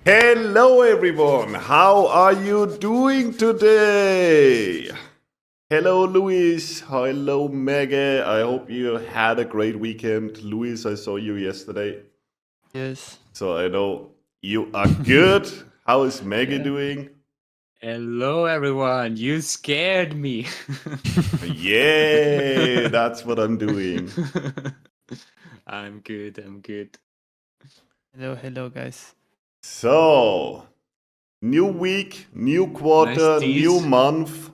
Hello, everyone. How are you doing today? Hello, Luis. Hello, Mega. I hope you had a great weekend. Luis, I saw you yesterday, Yes. so I know you are good. How is Mega Yeah. doing? Hello, everyone. You scared me. Yay, that's what I'm doing. I'm good. I'm good. Hello, guys. So, new week, new Nice quarter, new tease. month.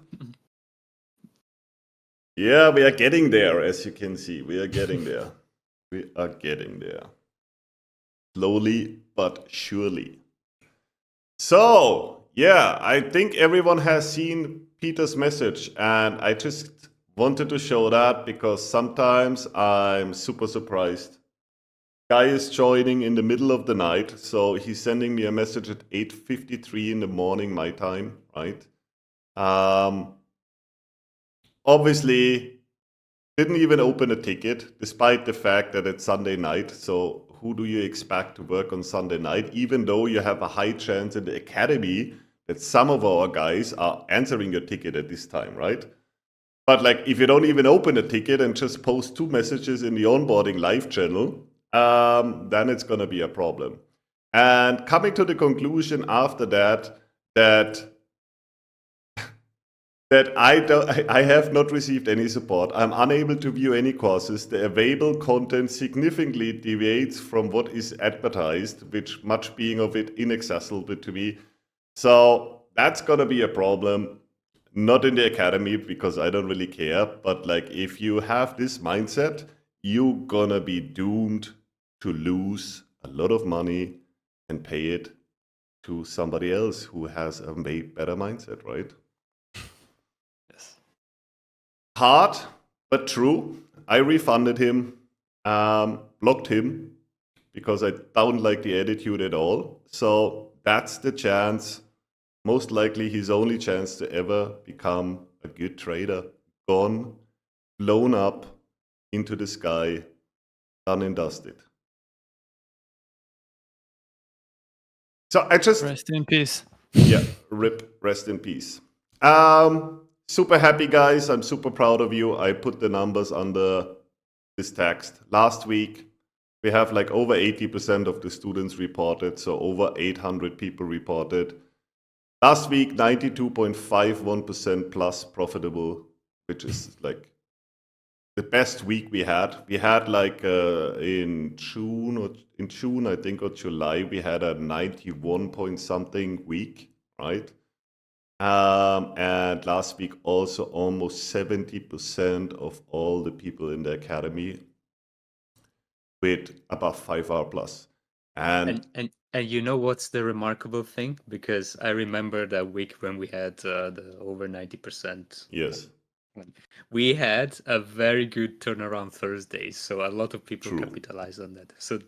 Yeah, we are getting there, as you can see. We are getting there. We are getting there. Slowly but surely. So, yeah, I think everyone has seen Peter's message, and I just wanted to show that because sometimes I'm super surprised. Guy is joining in the middle of the night, so he's sending me a message at 8:53 in the morning, my time, right? Obviously, didn't even open a ticket, despite the fact that it's Sunday night. So who do you expect to work on Sunday night? Even though you have a high chance in the academy that some of our guys are answering your ticket at this time, right? But like, if you don't even open a ticket and just post 2 messages in the onboarding live channel, then it's gonna be a problem. And coming to the conclusion after that, that I have not received any support. I'm unable to view any courses. The available content significantly deviates from what is advertised, which much being of it inaccessible to me. So that's gonna be a problem. Not in the academy because I don't really care, but like if you have this mindset, you're gonna be doomed to lose a lot of money and pay it to somebody else who has a way better mindset, right? Yes. Hard, but true. I refunded him, blocked him because I don't like the attitude at all. So that's the chance, most likely his only chance to ever become a good trader. Gone, blown up into the sky, done and dusted. So I just, Rest in peace. yeah, rip, rest in peace. Super happy, guys. I'm super proud of you. I put the numbers under this text. Last week, we have like over 80% of the students reported, so over 800 people reported. Last week, 92.51% plus profitable, which is like the best week we had. We had like in June, I think, or July, we had a 91 point something week, right? And last week also almost 70% of all the people in the academy with above 5 hour plus. And And you know what's the remarkable thing? Because I remember that week when we had the over 90%. yes, We had a very good turnaround Thursday, so a lot of people true. capitalized on that. So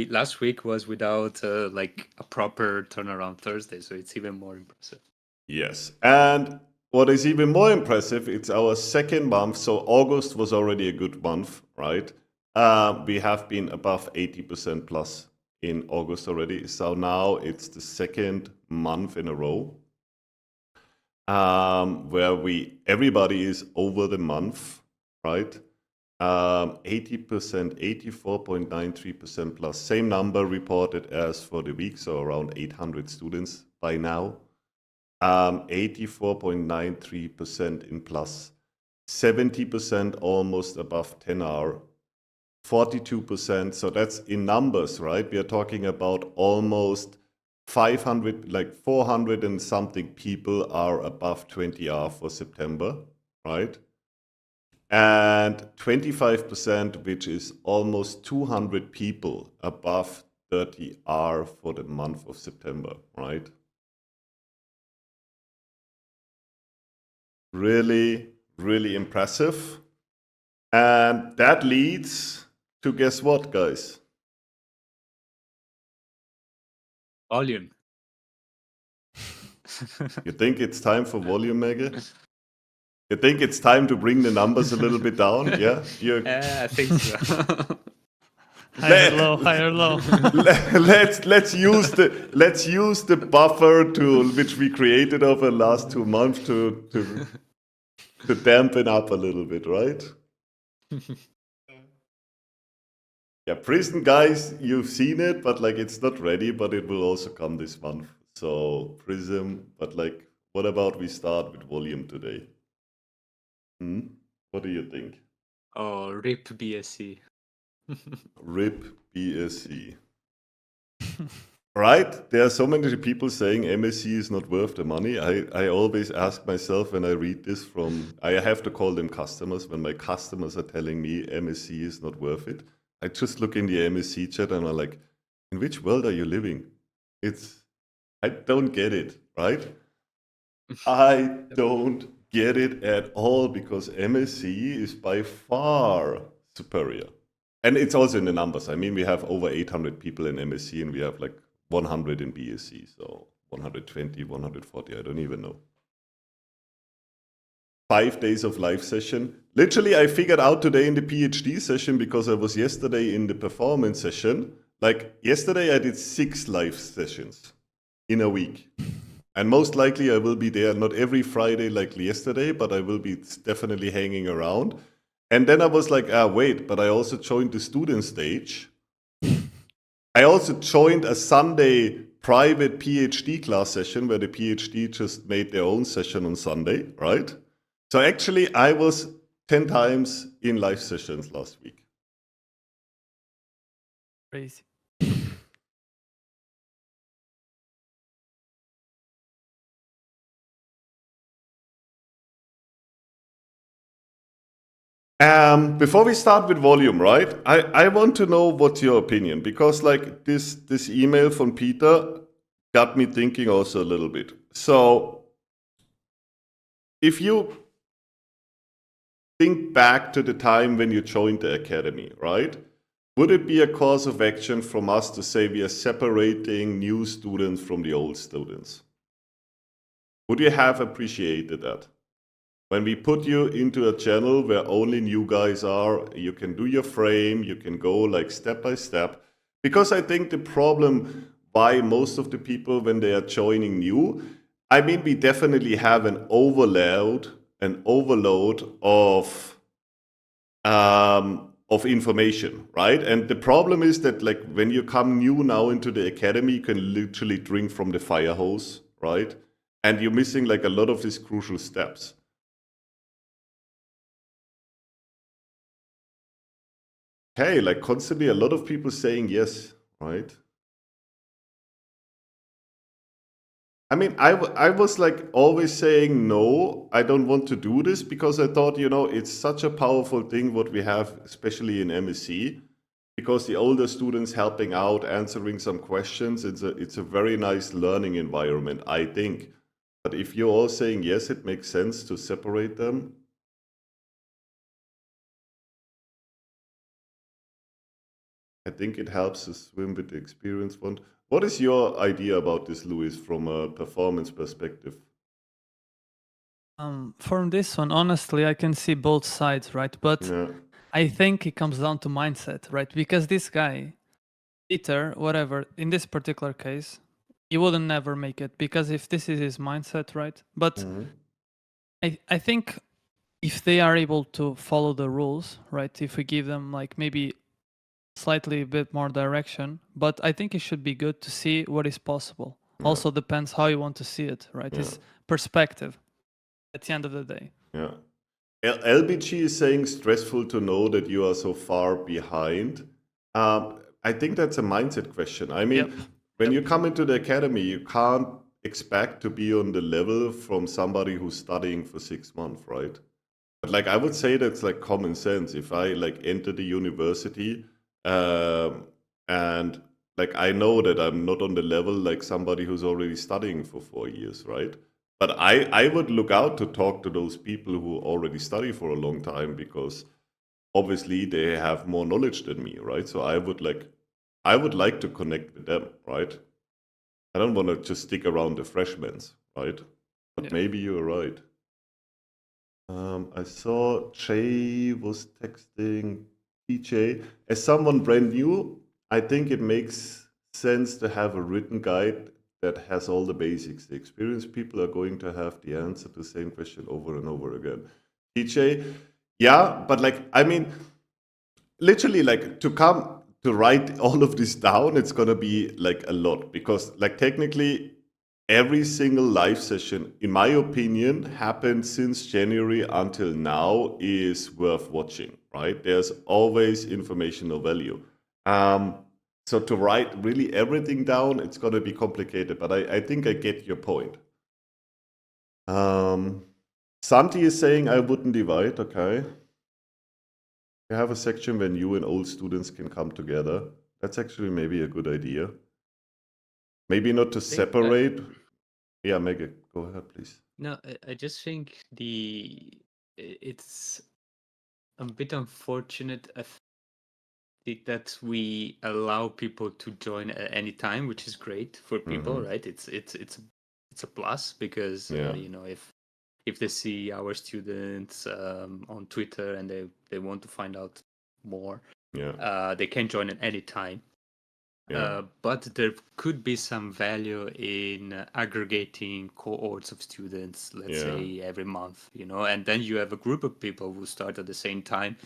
last week was without like a proper turnaround Thursday, so it's even more impressive. Yes. And what is even more impressive, it's our second month. So August was already a good month, right? We have been above 80% plus in August already. So now it's the second month in a row where everybody is over the month, right? 80%, 84.93% plus. Same number reported as for the week, so around 800 students by now. 84.93% in plus, 70% almost above 10 hour, 42%. So that's in numbers, right? We are talking about almost 500, like 400 and something people are above 20 hour for September, right? And 25%, which is almost 200 people above 30 hour for the month of September, right? Really, really impressive. And that leads to guess what, guys? Volume. You think it's time for volume, Mega? You think it's time to bring the numbers a little bit down? Yeah? Yeah, I think so. Higher low, higher low. let's use the buffer to which we created over the last 2 months to dampen up a little bit, right? Yeah, Prism, guys, you've seen it, but like it's not ready, but it will also come this month. So Prism, but like, what about we start with volume today? What do you think? Oh, RIP BSC. RIP BSC. Right? There are so many people saying MSC is not worth the money. I always ask myself when I read this I have to call them customers, when my customers are telling me MSC is not worth it. I just look in the MSC chat and I'm like, in which world are you living? I don't get it, right? I don't get it at all because MSC is by far superior. And it's also in the numbers. I mean, we have over 800 people in MSC and we have like 100 in BSC. So 120, 140, I don't even know. 5 days of live session. Literally, I figured out today in the PhD session because I was yesterday in the performance session. Like yesterday, I did 6 live sessions in a week. And most likely I will be there, not every Friday like yesterday, but I will be definitely hanging around. And then I was like, wait, but I also joined the student stage. I also joined a Sunday private PhD class session where the PhD just made their own session on Sunday, right? So actually I was 10 times in live sessions last week. Crazy. Before we start with volume, right? I want to know what's your opinion because like this email from Peter got me thinking also a little bit. So if you think back to the time when you joined the academy, right? Would it be a course of action from us to say we are separating new students from the old students? Would you have appreciated that? When we put you into a channel where only new guys are, you can do your frame, you can go like step by step. Because I think the problem why most of the people when they are joining new, I mean, we definitely have an overload of information, right? And the problem is that like when you come new now into the academy, you can literally drink from the fire hose, right? And you're missing like a lot of these crucial steps. Hey, like constantly a lot of people saying yes, right? I mean, I was like always saying, no, I don't want to do this because I thought, it's such a powerful thing what we have, especially in MSc, because the older students helping out, answering some questions, it's a very nice learning environment, I think. But if you're all saying yes, it makes sense to separate them. I think it helps to swim with the experienced one. What is your idea about this, Luis, from a performance perspective? From this one, honestly, I can see both sides, right? But Yeah. I think it comes down to mindset, right? Because this guy, Peter, whatever, in this particular case, he wouldn't never make it because if this is his mindset, right? But I think if they are able to follow the rules, right? If we give them like maybe slightly a bit more direction, but I think it should be good to see what is possible. Yeah. Also depends how you want to see it, right? Yeah. It's perspective at the end of the day. Yeah. LBG is saying stressful to know that you are so far behind. I think that's a mindset question. I mean, when you come into the academy, you can't expect to be on the level from somebody who's studying for 6 months, right? But like I would say that's like common sense. If I like enter the university and like I know that I'm not on the level like somebody who's already studying for 4 years, right? But I would look out to talk to those people who already study for a long time because obviously they have more knowledge than me, right? So I would like to connect with them, right? I don't want to just stick around the freshmen, right? But maybe you're right. I saw Jay was texting PJ. As someone brand new, I think it makes sense to have a written guide that has all the basics. The experienced people are going to have the answer to the same question over and over again. PJ, yeah, but like, I mean, literally, like to write all of this down, it's gonna be like a lot because, like, technically, every single live session, in my opinion, happened since January until now is worth watching, right? There's always informational value. So to write really everything down, it's going to be complicated, but I think I get your point. Santi is saying I wouldn't divide, okay. You have a section when new and old students can come together. That's actually maybe a good idea. Maybe not to separate. Yeah, Meg, go ahead, please. No, I just think it's a bit unfortunate that we allow people to join at any time, which is great for people, right? It's a plus because you know, if they see our students on Twitter and they want to find out more, they can join at any time. But there could be some value in aggregating cohorts of students, let's say every month, you know, and then you have a group of people who start at the same time,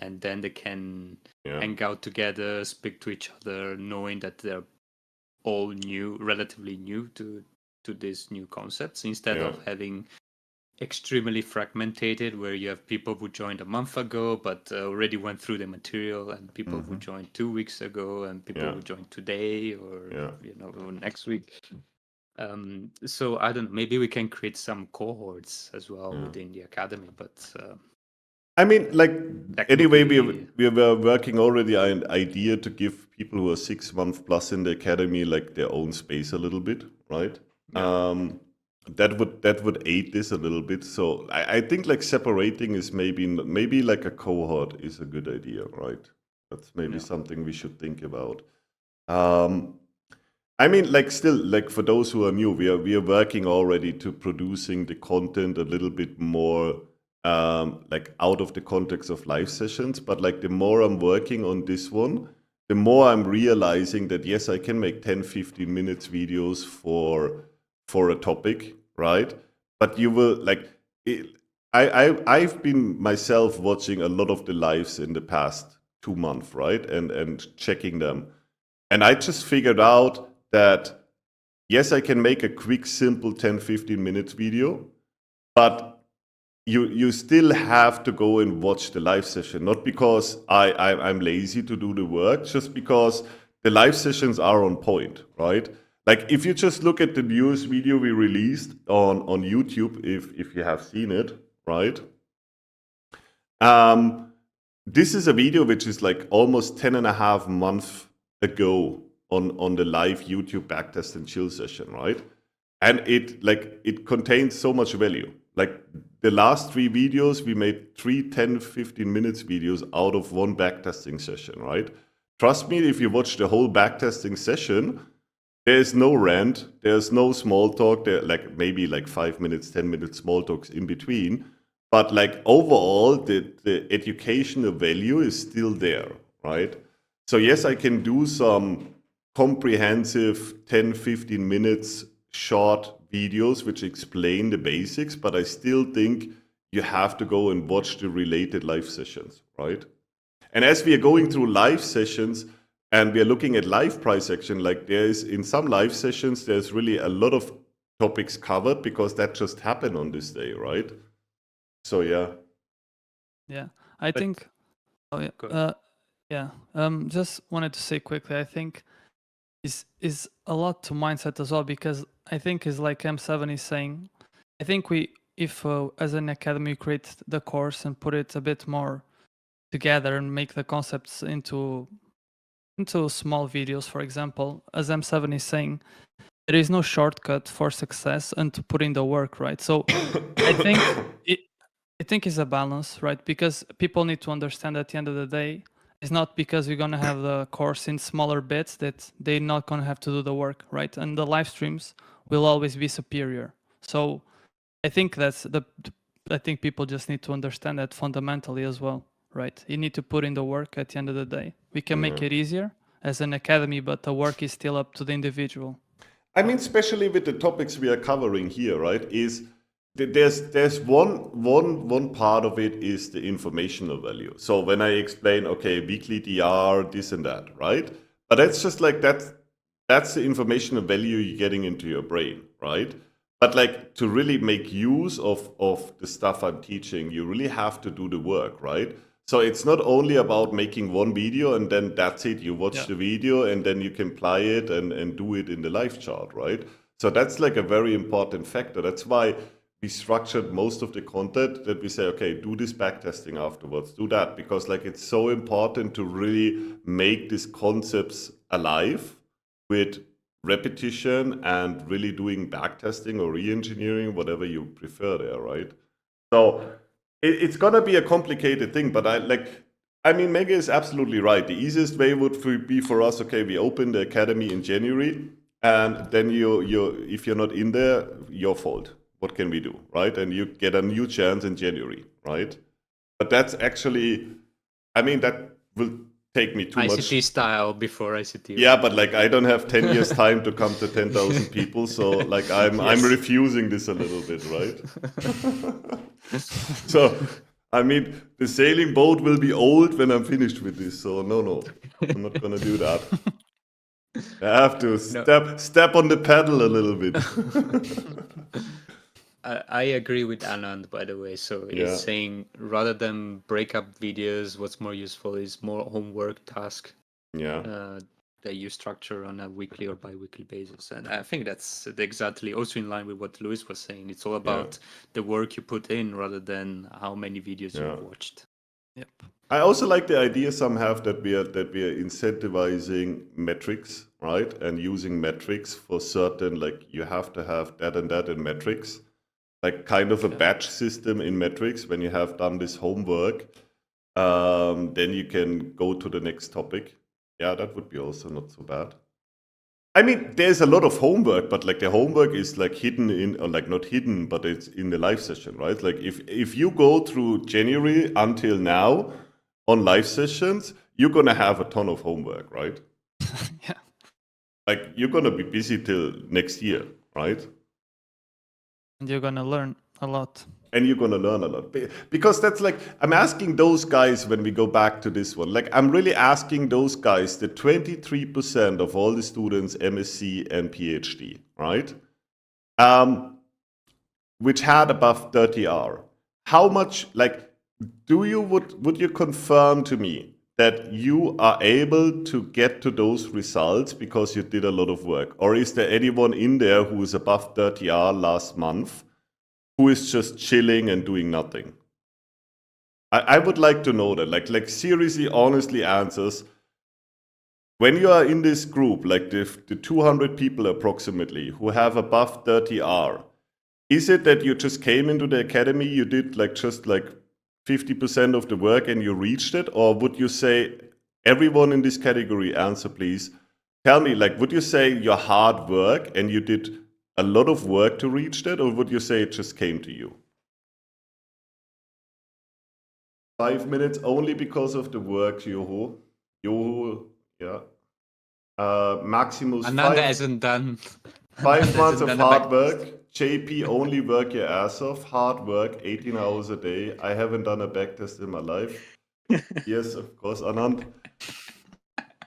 and then they can hang out together, speak to each other, knowing that they're all new, relatively new to these new concepts, instead of having extremely fragmented where you have people who joined a month ago but already went through the material, and people who joined 2 weeks ago, and people who joined today or you know, next week. So I don't know, maybe we can create some cohorts as well within the academy, but I mean, like, anyway, we were working already on an idea to give people who are 6 months plus in the academy like their own space a little bit, right? That would aid this a little bit. So I think like separating is maybe like a cohort is a good idea, right? That's maybe something we should think about. I mean, like, still, like, for those who are new, we are working already to producing the content a little bit more like out of the context of live sessions. But like, the more I'm working on this one, the more I'm realizing that yes, I can make 10-15 minutes videos for a topic, right? But you will like I've been myself watching a lot of the lives in the past 2 months, right? And checking them. And I just figured out that yes, I can make a quick, simple 10-15 minutes video, but you still have to go and watch the live session, not because I'm lazy to do the work, just because the live sessions are on point, right? Like, if you just look at the newest video we released on YouTube, if you have seen it, right? This is a video which is like almost 10.5 months ago on the live YouTube backtest and chill session, right? And it contains so much value. Like, the last 3 videos, we made 3 10-15 minutes videos out of one backtesting session, right? Trust me, if you watch the whole backtesting session, there's no rant, there's no small talk, there like maybe like 5 minutes, 10 minutes small talks in between. But like, overall, the educational value is still there, right? So yes, I can do some comprehensive 10-15 minutes short videos which explain the basics, but I still think you have to go and watch the related live sessions, right? And as we are going through live sessions and we are looking at live price action, like, there's in some live sessions, there's really a lot of topics covered because that just happened on this day, right? So I think just wanted to say quickly, I think is a lot to mindset as well, because I think is like M7 is saying, I think if as an academy create the course and put it a bit more together and make the concepts into small videos, for example, as M7 is saying, there is no shortcut for success and to put in the work, right? So I think it's a balance, right? Because people need to understand at the end of the day, it's not because we're going to have the course in smaller bits that they're not going to have to do the work, right? And the live streams will always be superior. So I think I think people just need to understand that fundamentally as well, right? You need to put in the work at the end of the day. We can make Yeah. it easier as an academy, but the work is still up to the individual. I mean, especially with the topics we are covering here, right? Is there's one part of it is the informational value. So when I explain, okay, weekly DR, this and that, right? But that's just like that's the informational value you're getting into your brain, right? But like to really make use of the stuff I'm teaching, you really have to do the work, right? So it's not only about making one video and then that's it. You watch Yeah. the video and then you can apply it and do it in the live chart, right? So that's like a very important factor. That's why we structured most of the content that we say, okay, do this backtesting afterwards, do that, because like it's so important to really make these concepts alive with repetition and really doing backtesting or re-engineering, whatever you prefer there, right? So it's gonna be a complicated thing, but I mean, Mega is absolutely right. The easiest way would be for us, okay, we open the academy in January, and then if you're not in there, your fault. What can we do, right? And you get a new chance in January, right? But that's actually, I mean, that will take me too ICT much. style before ICT. Yeah, but like I don't have 10 years time to come to 10,000 people, so like I'm Yes. refusing this a little bit, right? So I mean, the sailing boat will be old when I'm finished with this. So no, I'm not gonna do that. I have to step on the pedal a little bit. I agree with Anand, by the way. So Yeah. he's saying rather than break up videos, what's more useful is more homework task Yeah. that you structure on a weekly or bi-weekly basis. And I think that's exactly also in line with what Luis was saying. It's all about the work you put in rather than how many videos you've watched. Yep. I also like the idea some have that we are incentivizing metrics, right? And using metrics for certain, like you have to have that and that in metrics, like kind of a batch system in metrics. When you have done this homework, then you can go to the next topic. Yeah, that would be also not so bad. I mean, there's a lot of homework, but like the homework is like hidden in, or like not hidden, but it's in the live session, right? Like if you go through January until now on live sessions, you're gonna have a ton of homework, right? Yeah. Like you're gonna be busy till next year, right? And you're gonna learn a lot. And you're going to learn a lot. Because that's like, I'm asking those guys when we go back to this one, like I'm really asking those guys, the 23% of all the students, MSc and PhD, right? Which had above 30R. How much, like, would you confirm to me that you are able to get to those results because you did a lot of work? Or is there anyone in there who is above 30R last month who is just chilling and doing nothing? I would like to know that, like seriously, honestly answers. When you are in this group, like the 200 people approximately who have above 30R, is it that you just came into the academy, you did like just like 50% of the work and you reached it? Or would you say, everyone in this category, answer please, tell me, like, would you say your hard work and you did a lot of work to reach that, or would you say it just came to you? 5 minutes only because of the work, Yoho. Yoho, yeah. Maximus Ananda hasn't done 5 months of hasn't done a hard back work. test. JP, only work your ass off. Hard work, 18 hours a day. I haven't done a back test in my life. Yes, of course, Anand.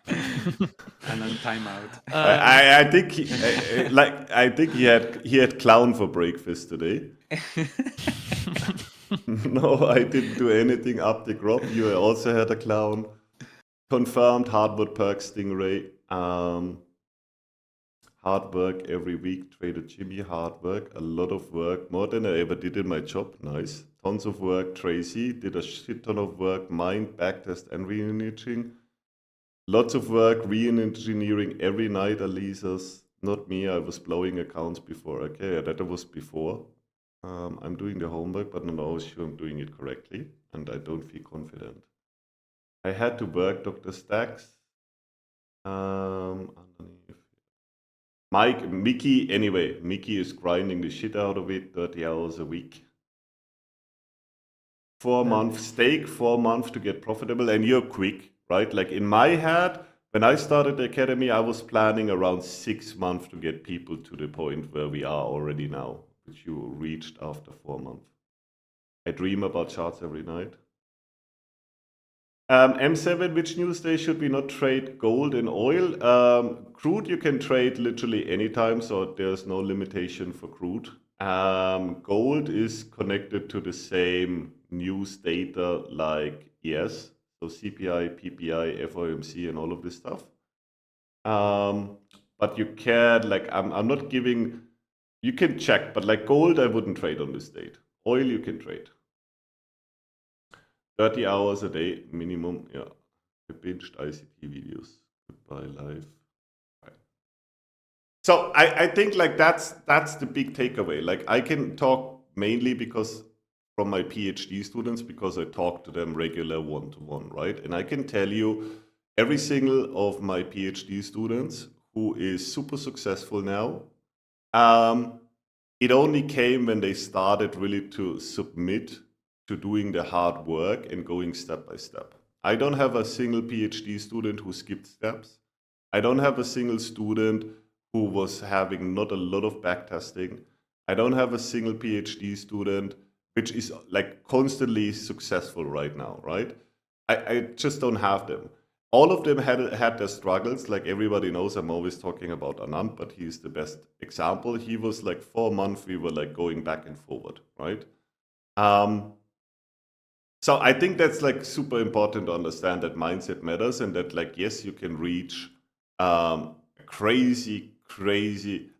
Anand timeout. I think I think he had clown for breakfast today. No, I didn't do anything up the grub. You also had a clown. Confirmed hardwood perks Stingray. Hard work every week. Trader Jimmy, hard work. A lot of work. More than I ever did in my job. Nice. Tons of work. Tracy did a shit ton of work. Mind, backtest, and re-engineering. Lots of work. Re-engineering every night, Alisas. Not me. I was blowing accounts before. Okay, that was before. I'm doing the homework, but I'm not always sure I'm doing it correctly, and I don't feel confident. I had to work Dr. Stacks. Underneath. Mickey, anyway, Mickey is grinding the shit out of it, 30 hours a week. 4-month stake, 4 months to get profitable, and you're quick, right? Like in my head, when I started the academy, I was planning around 6 months to get people to the point where we are already now, which you reached after 4 months. I dream about charts every night. M7, which news day should we not trade gold and oil? Crude you can trade literally anytime, so there's no limitation for crude. Gold is connected to the same news data like ES, so CPI, PPI, FOMC, and all of this stuff. But you can, like, I'm not giving, you can check, but like gold, I wouldn't trade on this date. Oil, you can trade. 30 hours a day minimum, yeah. I binged ICT videos. Goodbye live. Right. So I think like that's the big takeaway. Like I can talk mainly because from my PhD students, because I talk to them regular one-to-one, right? And I can tell you every single of my PhD students who is super successful now, it only came when they started really to submit to doing the hard work and going step by step. I don't have a single PhD student who skipped steps. I don't have a single student who was having not a lot of backtesting. I don't have a single PhD student which is like constantly successful right now, right? I just don't have them. All of them had their struggles. Like everybody knows, I'm always talking about Anand, but he's the best example. He was like 4 months, we were like going back and forward, right? So I think that's like super important to understand that mindset matters and that like, yes, you can reach crazy,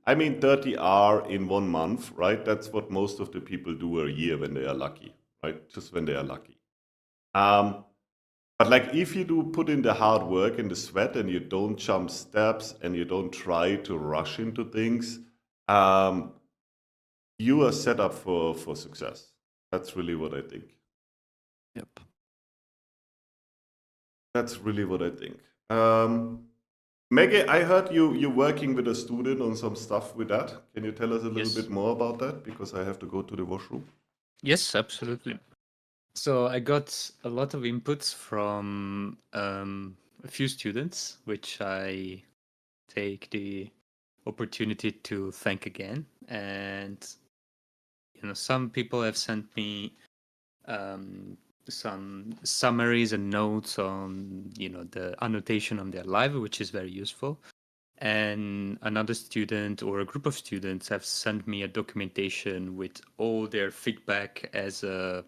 I mean, 30R in 1 month, right? That's what most of the people do a year when they are lucky, right? Just when they are lucky. But like if you do put in the hard work and the sweat and you don't jump steps and you don't try to rush into things, you are set up for success. That's really what I think. Yep. That's really what I think. Maggie, I heard you're working with a student on some stuff with that. Can you tell us a little Yes. bit more about that? Because I have to go to the washroom. Yes, absolutely. So I got a lot of inputs from a few students, which I take the opportunity to thank again. And some people have sent me some summaries and notes on the annotation on their live, which is very useful. And another student or a group of students have sent me a documentation with all their feedback as a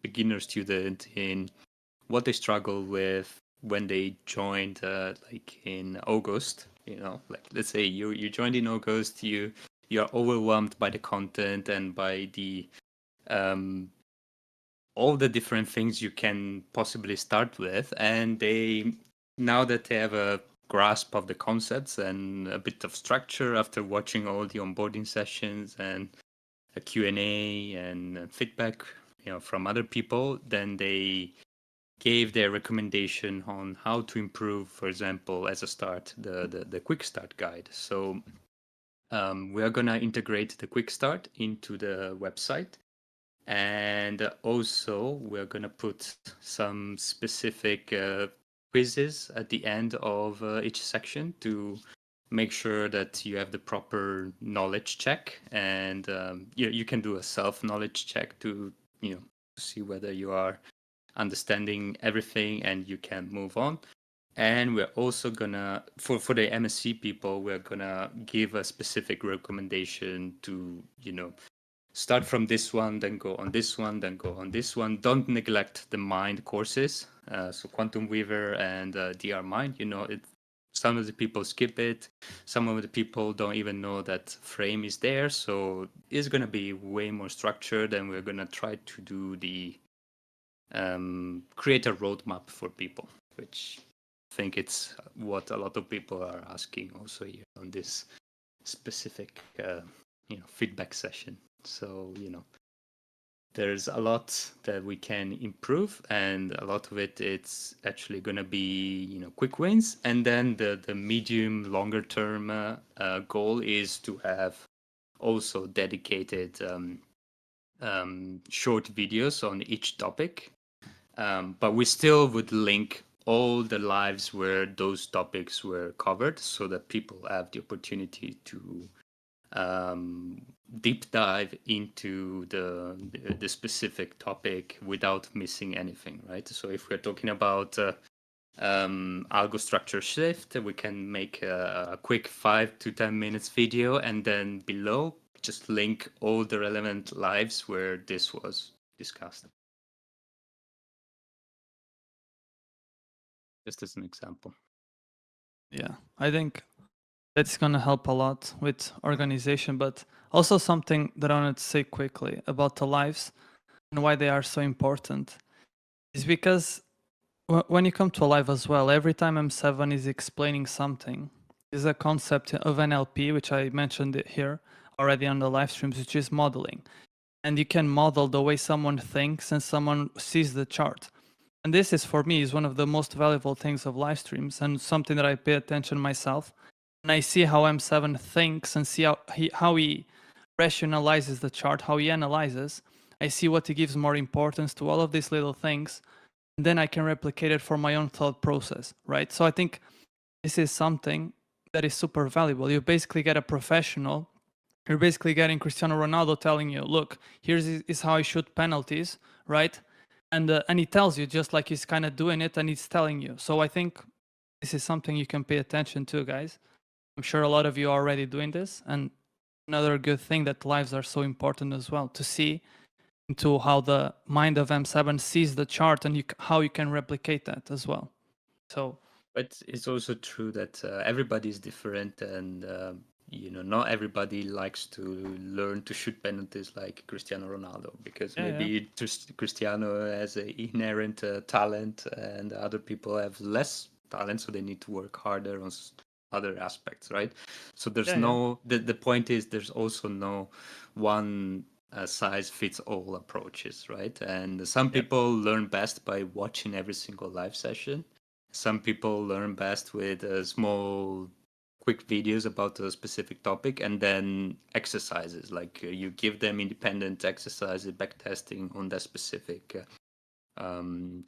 beginner student in what they struggle with when they joined like in August. Like let's say you joined in August, you are overwhelmed by the content and by the all the different things you can possibly start with, and now that they have a grasp of the concepts and a bit of structure after watching all the onboarding sessions and a Q&A and feedback from other people, then they gave their recommendation on how to improve, for example, as a start, the quick start guide. So we are going to integrate the quick start into the website. And also, we're going to put some specific quizzes at the end of each section to make sure that you have the proper knowledge check. And you can do a self-knowledge check to see whether you are understanding everything and you can move on. And we're also gonna, for the MSc people, we're gonna give a specific recommendation to start from this one, then go on this one, then go on this one. Don't neglect the Mind courses. So Quantum Weaver and DR Mind, some of the people skip it. Some of the people don't even know that Frame is there. So it's going to be way more structured, and we're going to try to do the create a roadmap for people, which I think it's what a lot of people are asking also here on this specific feedback session. So there's a lot that we can improve, and a lot of it's actually going to be quick wins. And then the medium longer term goal is to have also dedicated short videos on each topic, but we still would link all the lives where those topics were covered, so that people have the opportunity to deep dive into the specific topic without missing anything, right? So if we're talking about algo structure shift, we can make a quick 5 to 10 minutes video, and then below just link all the relevant lives where this was discussed. Just as an example. Yeah, I think that's going to help a lot with organization, but also something that I wanted to say quickly about the lives and why they are so important is because when you come to a live as well, every time M7 is explaining something, is a concept of NLP, which I mentioned it here already on the live streams, which is modeling. And you can model the way someone thinks and someone sees the chart. And this is, for me, is one of the most valuable things of live streams and something that I pay attention myself. And I see how M7 thinks and see how he rationalizes the chart, how he analyzes. I see what he gives more importance to all of these little things. And then I can replicate it for my own thought process, right? So I think this is something that is super valuable. You basically get a professional. You're basically getting Cristiano Ronaldo telling you, look, here's is how I shoot penalties, right? And he tells you just like he's kind of doing it and he's telling you. So I think this is something you can pay attention to, guys. I'm sure a lot of you are already doing this. And another good thing that lives are so important as well, to see into how the mind of M7 sees the chart and how you can replicate that as well. So, but it's also true that everybody is different, and not everybody likes to learn to shoot penalties like Cristiano Ronaldo, because maybe just Cristiano has an inherent talent, and other people have less talent, so they need to work harder on other aspects, right? So there's the point is there's also no one size fits all approaches, right? And some people learn best by watching every single live session. Some people learn best with small quick videos about a specific topic, and then exercises, like you give them independent exercises, back testing on that specific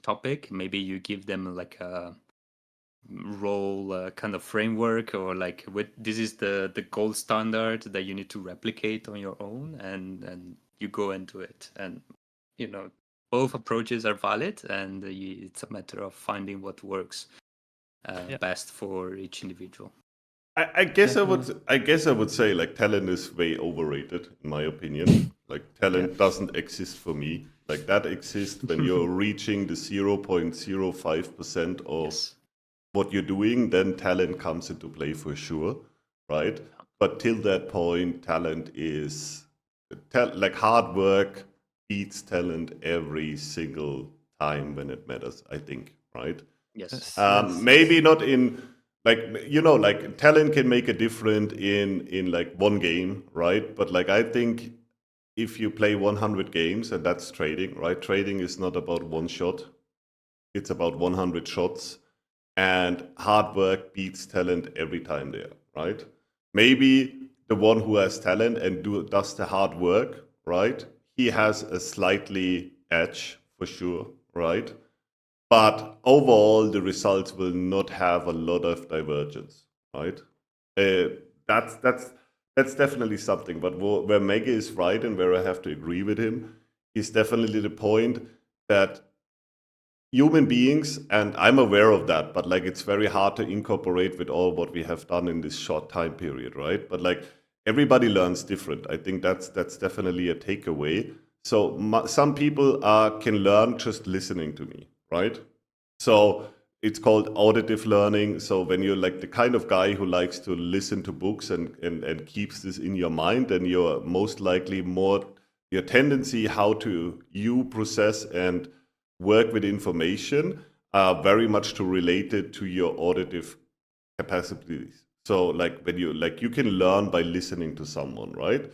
topic. Maybe you give them like a role kind of framework, or like this is the gold standard that you need to replicate on your own, and you go into it. And both approaches are valid, and it's a matter of finding what works best for each individual. I guess I would say like talent is way overrated in my opinion. Like talent doesn't exist for me. Like that exists when you're reaching the 0.05% of what you're doing, then talent comes into play for sure, right? But till that point, talent is like hard work beats talent every single time when it matters, I think, right? Yes. Maybe not in like like talent can make a difference in like one game, right? But like I think if you play 100 games, and that's trading, right? Trading is not about one shot, it's about 100 shots, and hard work beats talent every time there, right? Maybe the one who has talent and does the hard work, right? He has a slightly edge for sure, right? But overall, the results will not have a lot of divergence, right? That's definitely something. But where Mega is right and where I have to agree with him is definitely the point that human beings, and I'm aware of that, but like it's very hard to incorporate with all what we have done in this short time period, right? But like everybody learns different. I think that's definitely a takeaway. So some people can learn just listening to me, right? So it's called auditive learning. So when you're like the kind of guy who likes to listen to books and keeps this in your mind, then you're most likely your tendency how to you process and work with information are very much related to your auditive capacities. So like when you can learn by listening to someone, right?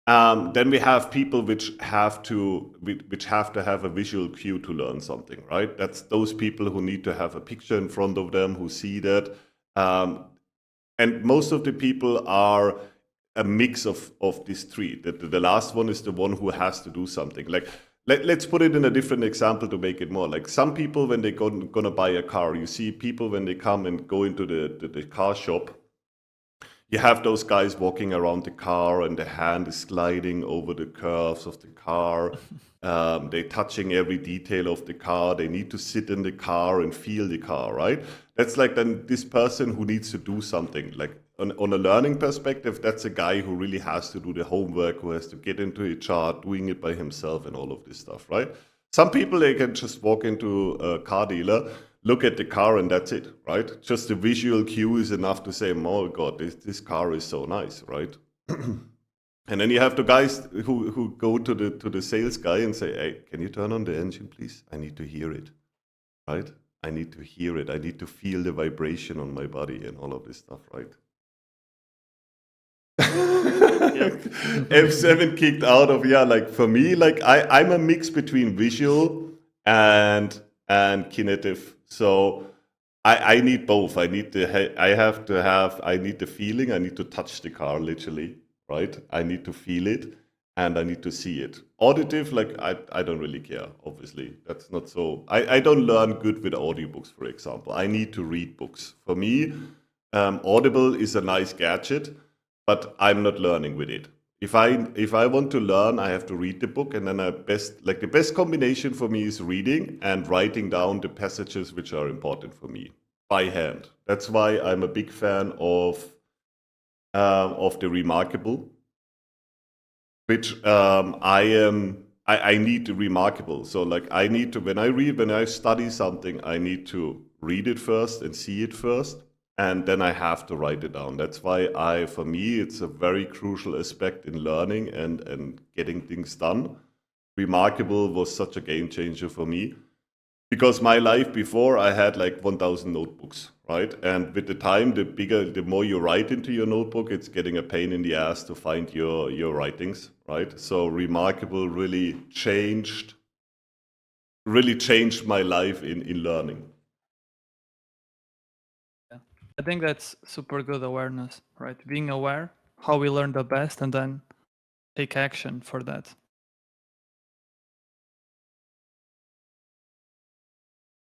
Then we have people which have to have a visual cue to learn something, right? That's those people who need to have a picture in front of them, who see that. And most of the people are a mix of these three. The last one is the one who has to do something. Like let's put it in a different example to make it more like some people when they gonna buy a car, you see people when they come and go into the car shop, you have those guys walking around the car and the hand is sliding over the curves of the car. They're touching every detail of the car. They need to sit in the car and feel the car, right? That's like then this person who needs to do something. Like on a learning perspective, that's a guy who really has to do the homework, who has to get into a chart, doing it by himself and all of this stuff, right? Some people, they can just walk into a car dealer, look at the car and that's it, right? Just the visual cue is enough to say, oh God, this car is so nice, right? And then you have the guys who go to the sales guy and say, hey, can you turn on the engine, please? I need to hear it, right? I need to hear it. I need to feel the vibration on my body and all of this stuff, right? F7 kicked out of, like for me, like I'm a mix between visual and kinetic. So I need both. I need the feeling. I need to touch the car literally, right? I need to feel it and I need to see it. Auditive, like I don't really care, obviously. That's not so. I don't learn good with audiobooks, for example. I need to read books. For me, Audible is a nice gadget, but I'm not learning with it. If I want to learn, I have to read the book, and then the best combination for me is reading and writing down the passages which are important for me by hand. That's why I'm a big fan of the Remarkable, which I need the Remarkable. So like I need to when I study something, I need to read it first and see it first. And then I have to write it down. That's why for me, it's a very crucial aspect in learning and getting things done. Remarkable was such a game changer for me because my life before I had like 1,000 notebooks, right? And with the time, the more you write into your notebook, it's getting a pain in the ass to find your writings, right? So Remarkable really changed my life in learning. I think that's super good awareness, right? Being aware how we learn the best and then take action for that.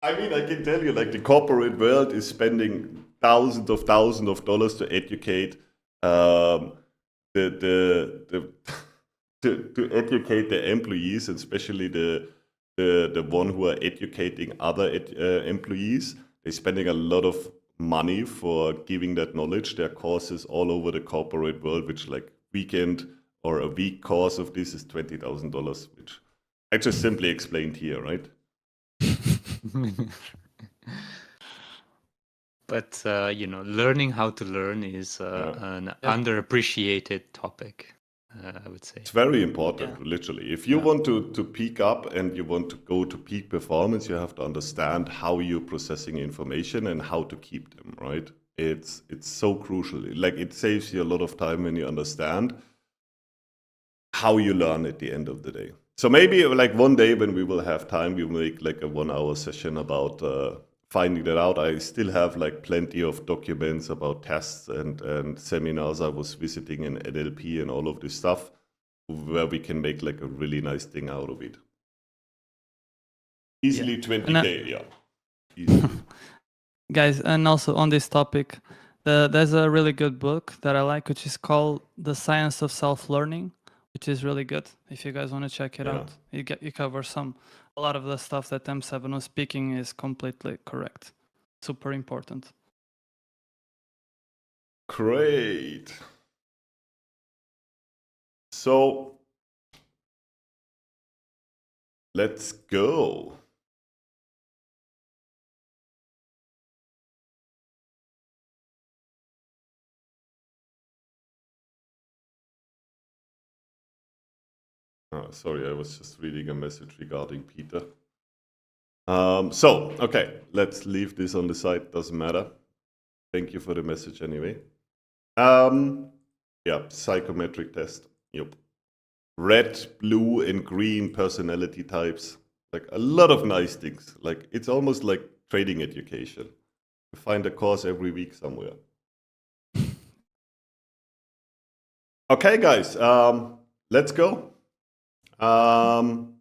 I mean, I can tell you, like the corporate world is spending thousands of dollars to educate to educate the employees, and especially the one who are educating other employees. They're spending a lot of money for giving that knowledge. There are courses all over the corporate world, which like weekend or a week course of this is $20,000, which I just simply explained here, right? But learning how to learn is an underappreciated topic, I would say. It's very important, literally. If you want to peak up and you want to go to peak performance, you have to understand how you're processing information and how to keep them, right? It's so crucial. Like it saves you a lot of time when you understand how you learn at the end of the day. So maybe like one day when we will have time, we will make like a 1-hour session about finding that out. I still have like plenty of documents about tests and seminars I was visiting in NLP and all of this stuff where we can make like a really nice thing out of it. Easily 20K, yeah. Easily. Guys, and also on this topic, there's a really good book that I like, which is called The Science of Self-Learning, which is really good. If you guys want to check it out, you cover a lot of the stuff that M7 was speaking is completely correct. Super important. Great. So let's go. Oh, sorry, I was just reading a message regarding Peter. Okay, let's leave this on the side. Doesn't matter. Thank you for the message anyway. Psychometric test. Yep. Red, blue, and green personality types. Like a lot of nice things. Like it's almost like trading education. You find a course every week somewhere. Okay, guys, let's go. Volume,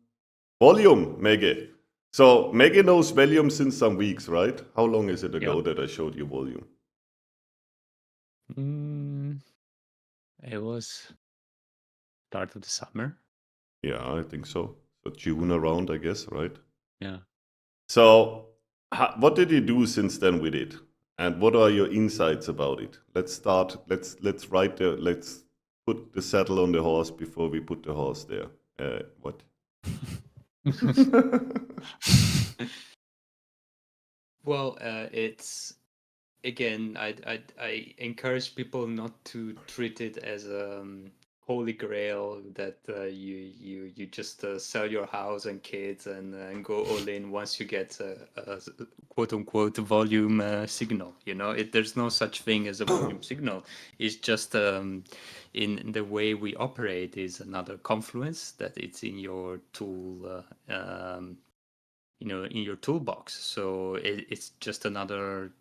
Mege. So Mege knows volume since some weeks, right? How long is it ago that I showed you volume? It was start of the summer. Yeah, I think so. So June around, I guess, right? Yeah. So what did you do since then with it? And what are your insights about it? Let's start. Let's put the saddle on the horse before we put the horse there. What? Well, it's again, I encourage people not to treat it as a holy grail that you just sell your house and kids and go all in once you get a quote unquote volume signal. You know, there's no such thing as a volume signal. It's just in the way we operate is another confluence that it's in your tool. In your toolbox, so it's just another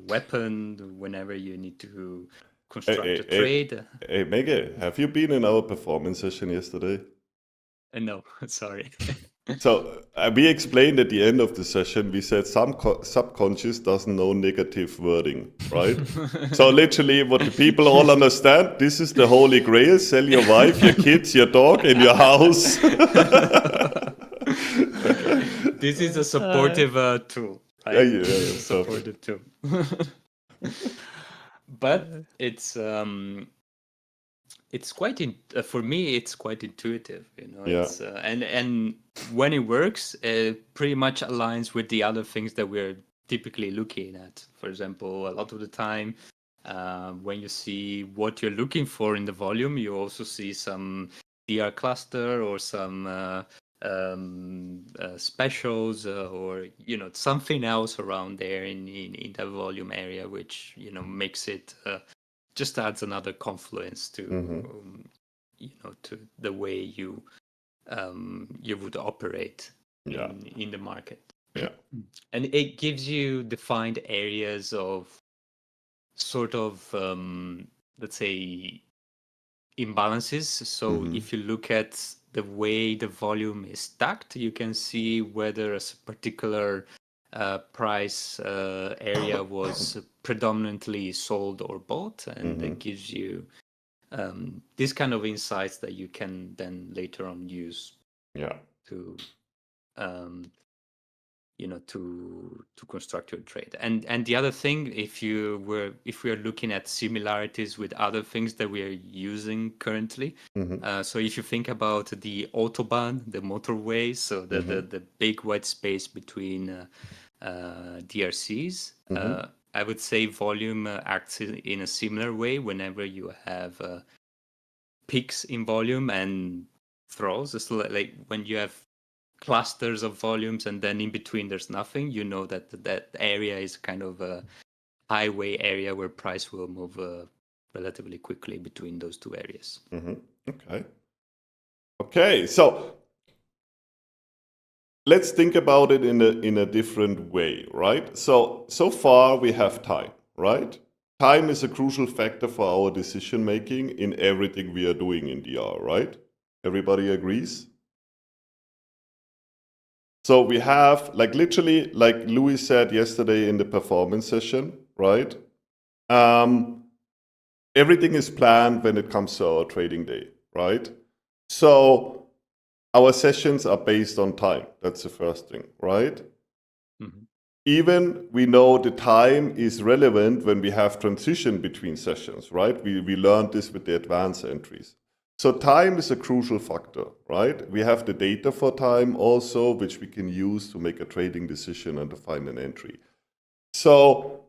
weapon whenever you need to construct a trade. Hey, Mege, have you been in our performance session yesterday? No, sorry. So we explained at the end of the session, we said some subconscious doesn't know negative wording, right? So literally what the people all understand, this is the holy grail, sell your wife, your kids, your dog, and your house. This is a supportive tool. Right? Yeah, supportive tool. But it's quite for me it's quite intuitive, Yeah. It's and when it works, it pretty much aligns with the other things that we're typically looking at. For example, a lot of the time when you see what you're looking for in the volume, you also see some DR cluster or some specials or something else around there in the volume area, which makes it just adds another confluence to to the way you would operate in the market. Yeah. And it gives you defined areas of sort of let's say imbalances. So if you look at the way the volume is stacked, you can see whether a particular price area was predominantly sold or bought, and it gives you these kind of insights that you can then later on use to to construct your trade. And the other thing, if we are looking at similarities with other things that we are using currently, so if you think about the autobahn, the motorway, so the big white space between DRCs, I would say volume acts in a similar way whenever you have peaks in volume and throws. It's like when you have clusters of volumes and then in between there's nothing, that area is kind of a highway area where price will move relatively quickly between those two areas. Okay, so let's think about it in a different way, right? So far we have time, right? Time is a crucial factor for our decision making in everything we are doing in DR, right? Everybody agrees? So we have, like literally, like Louis said yesterday in the performance session, right? Everything is planned when it comes to our trading day, right? So our sessions are based on time. That's the first thing, right? Even we know the time is relevant when we have transition between sessions, right? We learned this with the advanced entries. So time is a crucial factor, right? We have the data for time also, which we can use to make a trading decision and to find an entry. So,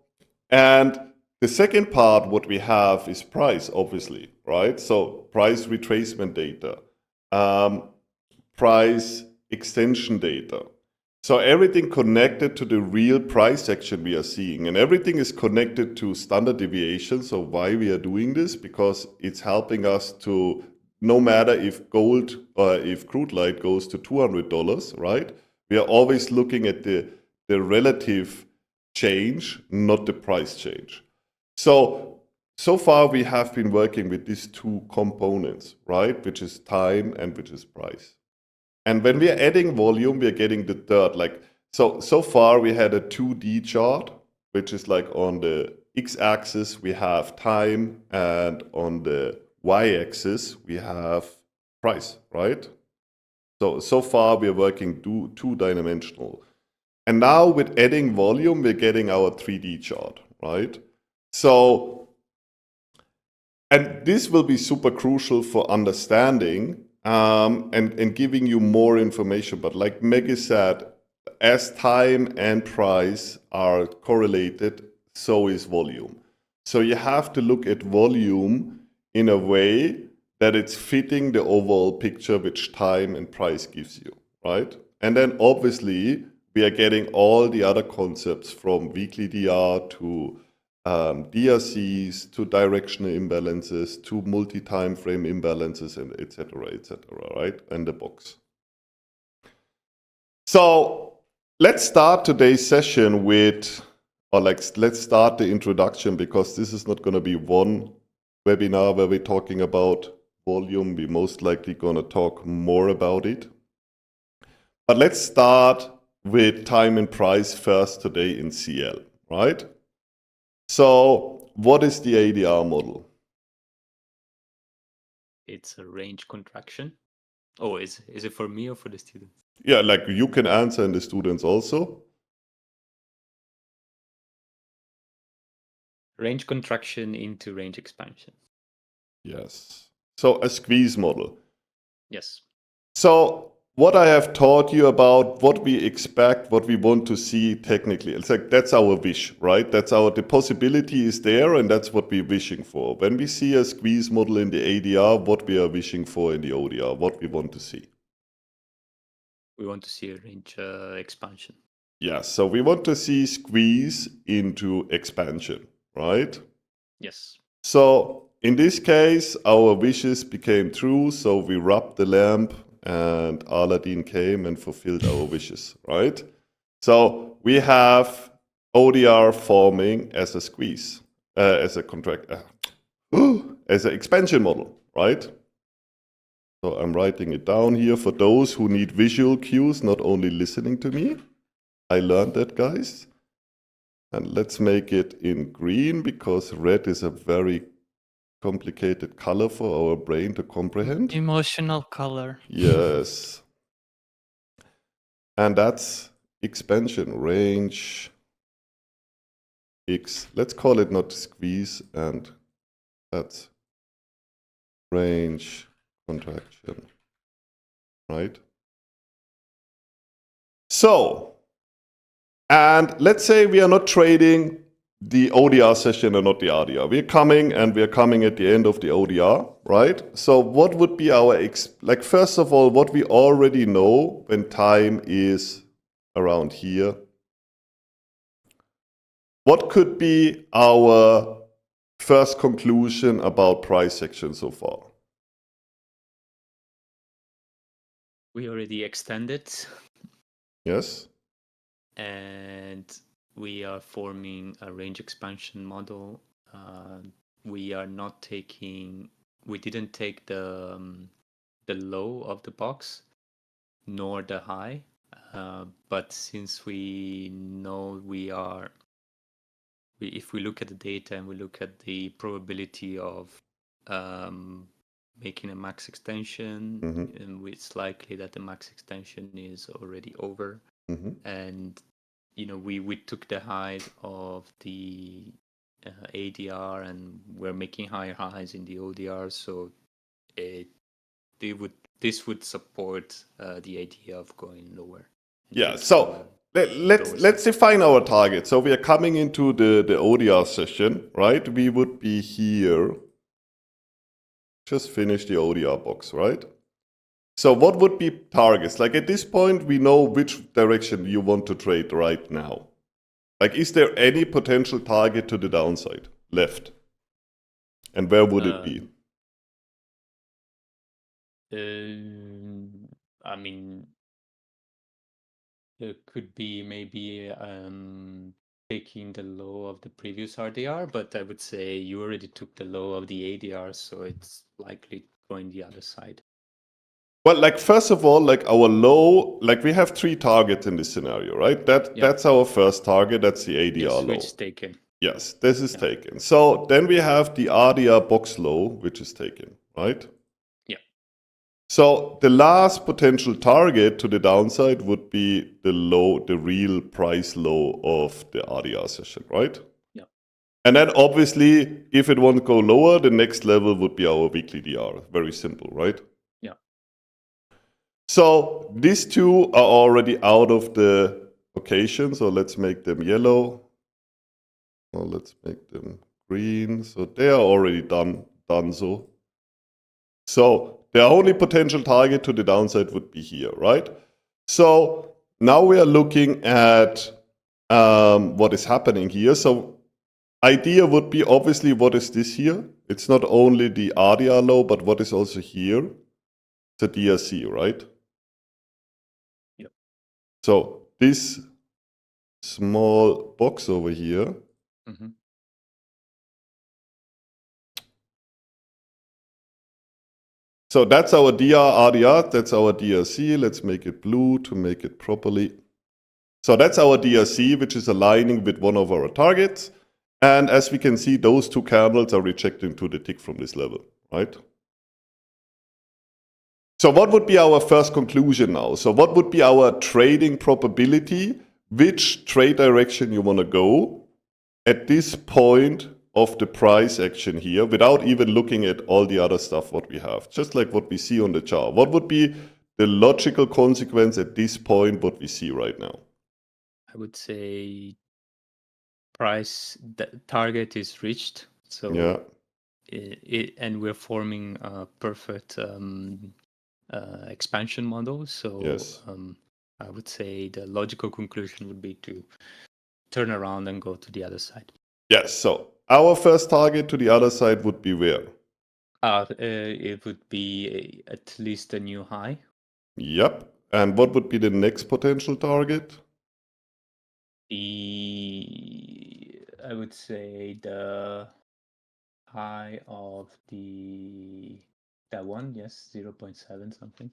and the second part, what we have is price, obviously, right? So price retracement data, price extension data. So everything connected to the real price action we are seeing, and everything is connected to standard deviations of why we are doing this, because it's helping us to, no matter if gold or if crude light goes to $200, right? We are always looking at the relative change, not the price change. So so far we have been working with these two components, right? Which is time and which is price. And when we are adding volume, we are getting the third. Like so far we had a 2D chart, which is like on the x-axis we have time, and on the y-axis we have price, right? So far we are working two-dimensional. And now with adding volume, we're getting our 3D chart, right? So, and this will be super crucial for understanding and giving you more information. But like Maggie said, as time and price are correlated, so is volume. So you have to look at volume in a way that it's fitting the overall picture which time and price gives you, right? And then obviously we are getting all the other concepts from weekly DR to DRCs to directional imbalances to multi-time frame imbalances and etc., right? And the box. So let's start today's session with, or let's start the introduction, because this is not going to be one webinar where we're talking about volume. We're most likely going to talk more about it. But let's start with time and price first today in CL, right? So what is the ADR model? It's a range contraction. Oh, is it for me or for the students? Yeah, like you can answer and the students also. Range contraction into range expansion. Yes. So a squeeze model. Yes. So what I have taught you about what we expect, what we want to see technically, it's like that's our wish, right? The possibility is there, and that's what we're wishing for. When we see a squeeze model in the ADR, what we are wishing for in the ODR, what we want to see. We want to see a range expansion. Yeah, so we want to see squeeze into expansion, right? Yes. So in this case, our wishes became true, so we rubbed the lamp and Aladdin came and fulfilled our wishes, right? So we have ODR forming as a squeeze, as a contract, as an expansion model, right? So I'm writing it down here for those who need visual cues, not only listening to me. I learned that, guys. And let's make it in green, because red is a very complicated color for our brain to comprehend. Emotional color. Yes. And that's expansion range X. Let's call it not squeeze, and that's range contraction, right? So, and let's say we are not trading the ODR session and not the RDR. We're coming at the end of the ODR, right? So what would be our, like first of all, what we already know when time is around here? What could be our first conclusion about price action so far? We already extended. Yes? And we are forming a range expansion model. We didn't take the low of the box nor the high, but since we know if we look at the data and we look at the probability of making a max extension, and it's likely that the max extension is already over. And we took the highs of the ADR and we're making higher highs in the ODR, so this would support the idea of going lower. Yeah, so let's define our target. So we are coming into the ODR session, right? We would be here. Just finish the ODR box, right? So what would be targets? Like at this point, we know which direction you want to trade right now. Like, is there any potential target to the downside left? And where would it be? I mean, it could be maybe taking the low of the previous RDR, but I would say you already took the low of the ADR, so it's likely going the other side. Well, like first of all, like our low, like we have 3 targets in this scenario, right? That's our first target. That's the ADR Yes, low. which is taken. Yes, this is taken. So then we have the RDR box low, which is taken, right? Yeah. So the last potential target to the downside would be the low, the real price low of the RDR session, right? Yeah. And then obviously, if it won't go lower, the next level would be our weekly DR. Very simple, right? Yeah. So these 2 are already out of the occasion. So let's make them yellow. Well, let's make them green. So they are already done so. So the only potential target to the downside would be here, right? So now we are looking at what is happening here. So idea would be obviously what is this here? It's not only the RDR low, but what is also here? The DRC, right? Yep. So this small box over here. Mm-hmm. So that's our DR, RDR, that's our DRC. Let's make it blue to make it properly. So that's our DRC, which is aligning with one of our targets. And as we can see, those 2 candles are rejecting to the tick from this level, right? So what would be our first conclusion now? So what would be our trading probability? Which trade direction you want to go at this point of the price action here without even looking at all the other stuff what we have, just like what we see on the chart. What would be the logical consequence at this point what we see right now? I would say price target is reached. So Yeah. And we're forming a perfect expansion model. So Yes. I would say the logical conclusion would be to turn around and go to the other side. Yes. So our first target to the other side would be where? It would be at least a new high. Yep. And what would be the next potential target? I would say the high of that one, yes, 0.7 something.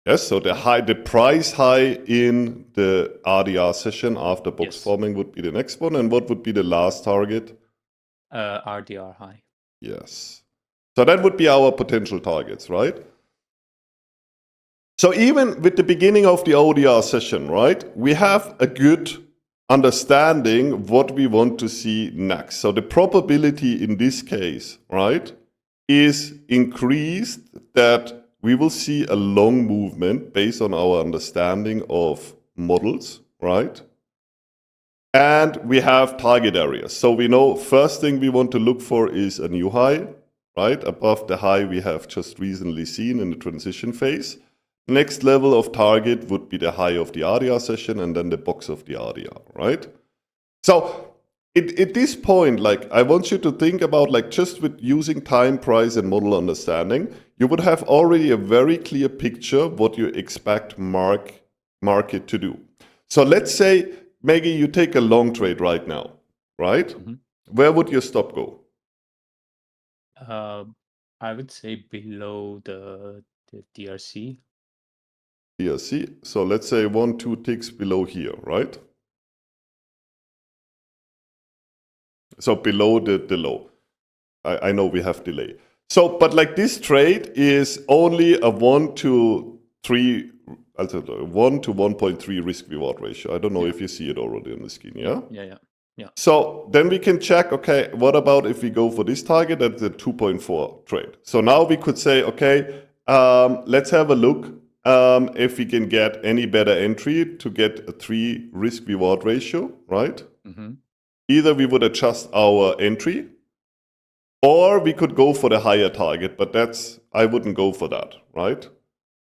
Yes, so the price high in the RDR session after box forming would be the next one. And what would be the last target? RDR high. Yes. So that would be our potential targets, right? So even with the beginning of the ODR session, right, we have a good understanding what we want to see next. So the probability in this case, right, is increased that we will see a long movement based on our understanding of models, right? And we have target areas. So we know first thing we want to look for is a new high, right? Above the high we have just recently seen in the transition phase. Next level of target would be the high of the RDR session and then the box of the RDR, right? So at this point, like I want you to think about like just with using time, price and model understanding, you would have already a very clear picture what you expect market to do. So let's say, Maggie, you take a long trade right now, right? Mm-hmm. Where would your stop go? I would say below the DRC. DRC. So let's say 1, 2 ticks below here, right? So below the low. I know we have delay. So, but like this trade is only a 1 to 3, also 1 to 1.3 risk reward ratio. I don't know if you see it already on the screen, yeah? Yeah. So then we can check, okay, what about if we go for this target at the 2.4 trade? So now we could say, okay, let's have a look if we can get any better entry to get a 3 risk reward ratio, right? Mm-hmm. Either we would adjust our entry or we could go for the higher target, but I wouldn't go for that, right?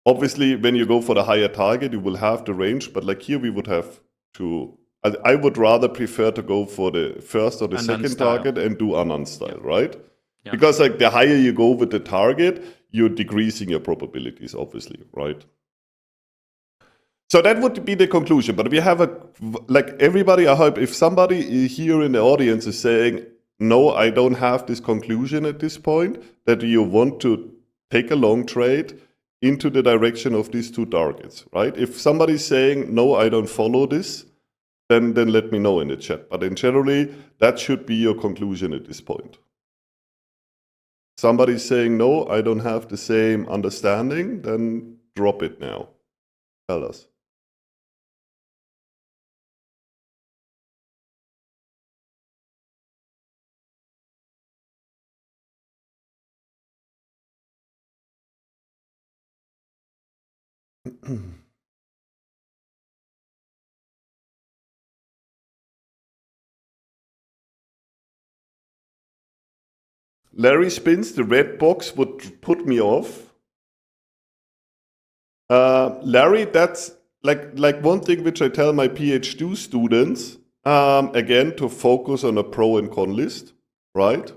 Obviously, when you go for the higher target, you will have the range, but like here we would have to, I would rather prefer to go for the first or the second target and do Anand style, right? Yeah. Because like the higher you go with the target, you're decreasing your probabilities, obviously, right? So that would be the conclusion. But we have everybody, I hope if somebody here in the audience is saying, no, I don't have this conclusion at this point, that you want to take a long trade into the direction of these two targets, right? If somebody's saying, no, I don't follow this, then let me know in the chat. But in generally, that should be your conclusion at this point. Somebody's saying, no, I don't have the same understanding, then drop it now. Tell us. Larry spins, the red box would put me off. Larry, that's like one thing which I tell my PhD students, again, to focus on a pro and con list, right?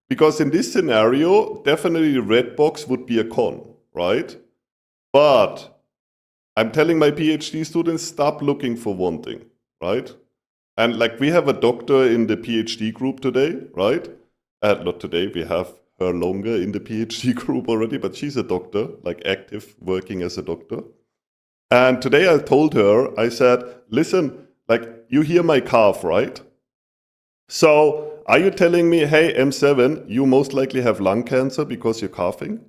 Because in this scenario, definitely the red box would be a con, right? But I'm telling my PhD students, stop looking for one thing, right? And like we have a doctor in the PhD group today, right? Not today, we have her longer in the PhD group already, but she's a doctor, like active, working as a doctor. And today I told her, I said, listen, like you hear my cough, right? So are you telling me, hey, M7, you most likely have lung cancer because you're coughing?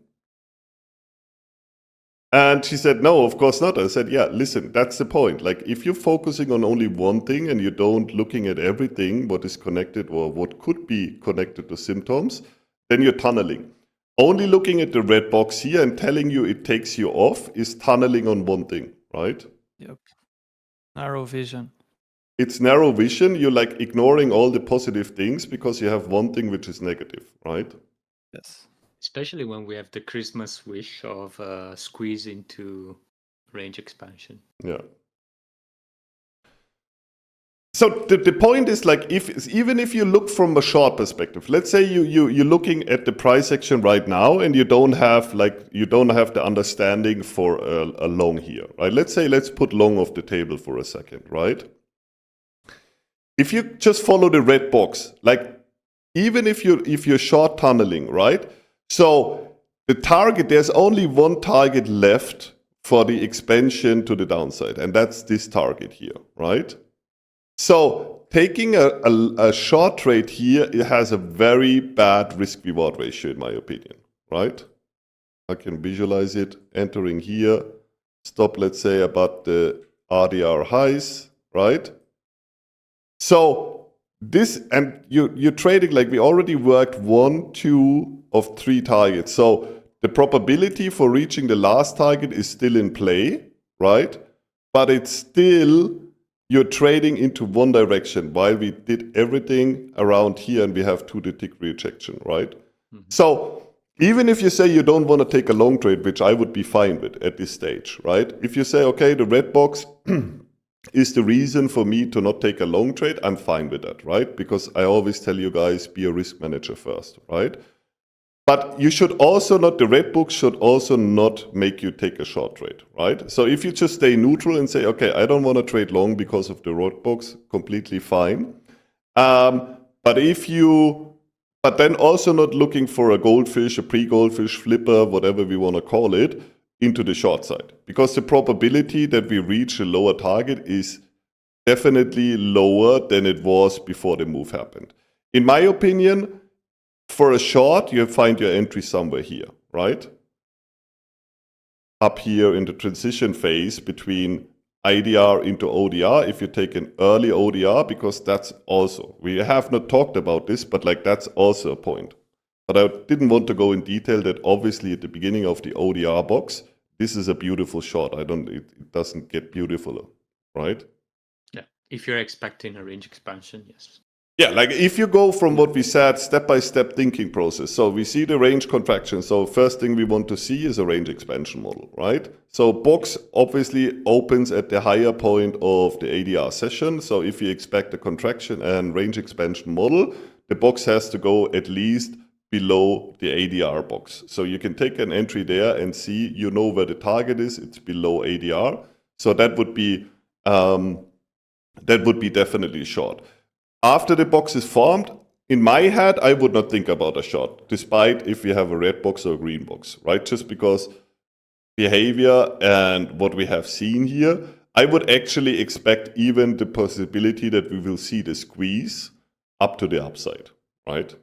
And she said, no, of course not. I said, yeah, listen, that's the point. Like if you're focusing on only one thing and you don't looking at everything, what is connected or what could be connected to symptoms, then you're tunneling. Only looking at the red box here and telling you it takes you off is tunneling on one thing, right? Yep. Narrow vision. It's narrow vision. You're like ignoring all the positive things because you have one thing which is negative, right? Yes. Especially when we have the Christmas wish of squeeze into range expansion. Yeah. So the point is like even if you look from a short perspective, let's say you're looking at the price action right now and you don't have the understanding for a long here, right? Let's put long off the table for a second, right? If you just follow the red box, like even if you're short tunneling, right? So the target, there's only one target left for the expansion to the downside, and that's this target here, right? So taking a short trade here, it has a very bad risk-reward ratio, in my opinion, right? I can visualize it entering here, stop, let's say, about the RDR highs, right? So this, and you're trading, like we already worked 1, 2 of 3 targets. So the probability for reaching the last target is still in play, right? But it's still, you're trading into one direction while we did everything around here and we have 2-tick rejection, right? Mm-hmm. So even if you say you don't want to take a long trade, which I would be fine with at this stage, right? If you say, okay, the red box is the reason for me to not take a long trade, I'm fine with that, right? Because I always tell you guys, be a risk manager first, right? But you should also not, the red book should also not make you take a short trade, right? So if you just stay neutral and say, okay, I don't want to trade long because of the red box, completely fine. But then also not looking for a goldfish, a pre-goldfish, flipper, whatever we want to call it, into the short side. Because the probability that we reach a lower target is definitely lower than it was before the move happened. In my opinion, for a short, you find your entry somewhere here, right? Up here in the transition phase between IDR into ODR, if you take an early ODR, because that's also, we have not talked about this, but like that's also a point. But I didn't want to go in detail that obviously at the beginning of the ODR box, this is a beautiful shot. It doesn't get beautifuler, right? Yeah, if you're expecting a range expansion, yes. Yeah, like if you go from what we said, step-by-step thinking process. So we see the range contraction. So first thing we want to see is a range expansion model, right? So box obviously opens at the higher point of the ADR session. So if you expect a contraction and range expansion model, the box has to go at least below the ADR box. So you can take an entry there and see, you know where the target is, it's below ADR. So that would be definitely short. After the box is formed, in my head, I would not think about a short, despite if we have a red box or a green box, right? Just because behavior and what we have seen here, I would actually expect even the possibility that we will see the squeeze up to the upside, right?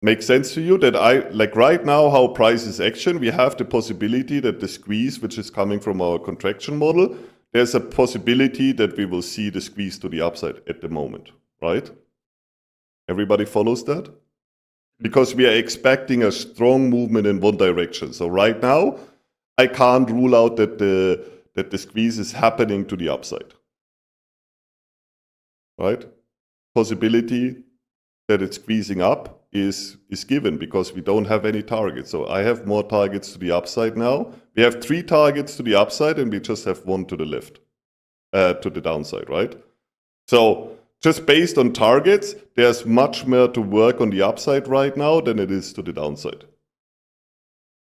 Makes sense to you that like right now, how price is action, we have the possibility that the squeeze, which is coming from our contraction model, there's a possibility that we will see the squeeze to the upside at the moment, right? Everybody follows that? Because we are expecting a strong movement in one direction. So right now, I can't rule out that the squeeze is happening to the upside, right? Possibility that it's squeezing up is given because we don't have any targets. So I have more targets to the upside now. We have 3 targets to the upside and we just have 1 to the left, to the downside, right? So just based on targets, there's much more to work on the upside right now than it is to the downside.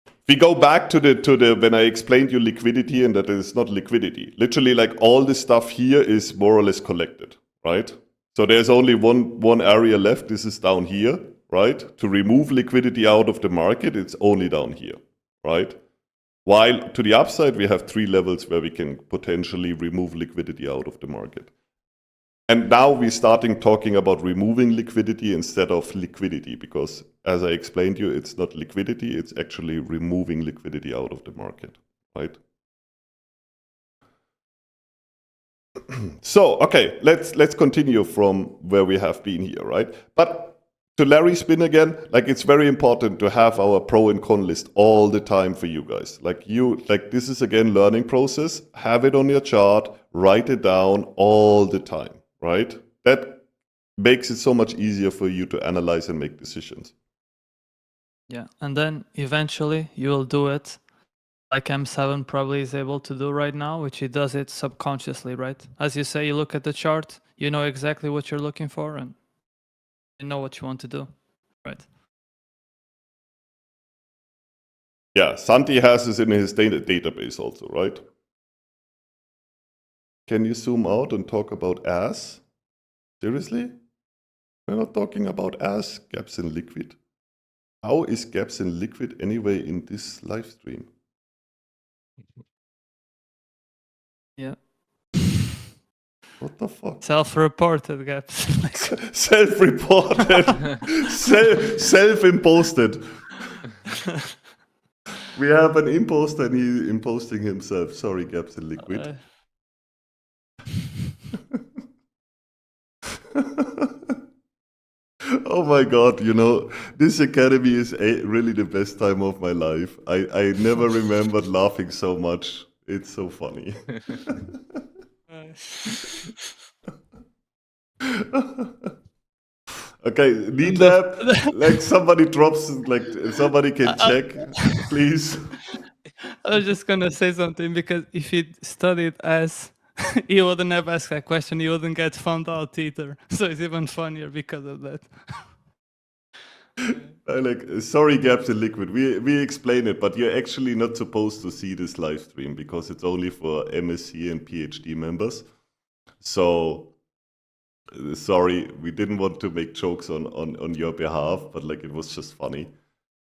If we go back to the when I explained you liquidity and that it is not liquidity, literally like all this stuff here is more or less collected, right? So there's only one area left. This is down here, right? To remove liquidity out of the market, it's only down here, right? While to the upside, we have 3 levels where we can potentially remove liquidity out of the market. And now we're starting talking about removing liquidity instead of liquidity, because as I explained to you, it's not liquidity, it's actually removing liquidity out of the market, right? So, okay, let's continue from where we have been here, right? But to Larry's spin again, like it's very important to have our pro and con list all the time for you guys. Like this is again learning process. Have it on your chart, write it down all the time, right? That makes it so much easier for you to analyze and make decisions. Yeah, and then eventually you will do it like M7 probably is able to do right now, which he does it subconsciously, right? As you say, you look at the chart, you know exactly what you're looking for, and you know what you want to do, right? Yeah, Santi has this in his database also, right? Can you zoom out and talk about ass? Seriously? We're not talking about ass, gaps in liquid. How is gaps in liquid anyway in this live stream? Yeah. What the fuck? Self-reported gaps. Self-reported. Self-imposted. We have an imposter and he's imposting himself. Sorry, gaps in liquid. Oh my god, you know, this academy is really the best time of my life. I never remembered laughing so much. It's so funny. Okay, Need Lab, like somebody drops, like somebody can check, please. I was just gonna say something because if he studied as he wouldn't have asked that question, he wouldn't get found out either. So it's even funnier because of that. Sorry, gaps in liquid. We explain it, but you're actually not supposed to see this live stream because it's only for MSc and PhD members. So sorry, we didn't want to make jokes on your behalf, but like it was just funny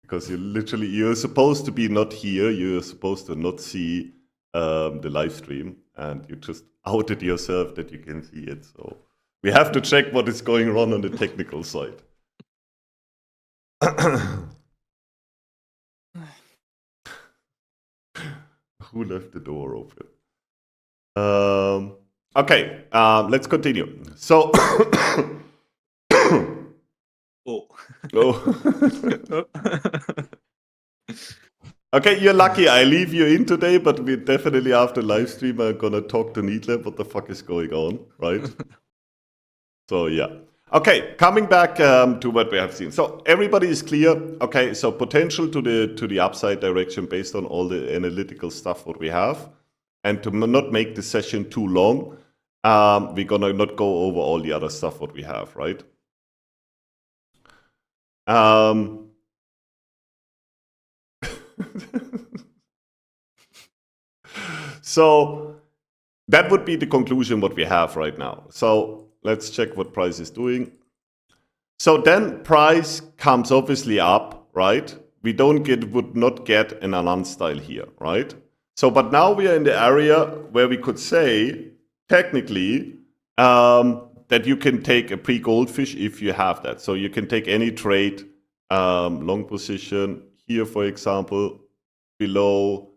because you're supposed to be not here. You're supposed to not see the live stream, and you just outed yourself that you can see it. So we have to check what is going on the technical side. Who left the door open? Okay, let's continue. So, Oh. Okay, you're lucky. I leave you in today, but we definitely after live stream are gonna talk to Needlab. What the fuck is going on, right? So yeah. Okay, coming back to what we have seen. So everybody is clear. Okay, so potential to the upside direction based on all the analytical stuff what we have, and to not make the session too long. We're gonna not go over all the other stuff what we have, right? So that would be the conclusion what we have right now. So let's check what price is doing. So then price comes obviously up, right? We would not get an Anand style here, right? So, but now we are in the area where we could say, technically, that you can take a pre-goldfish if you have that. So you can take any trade, long position here, for example, below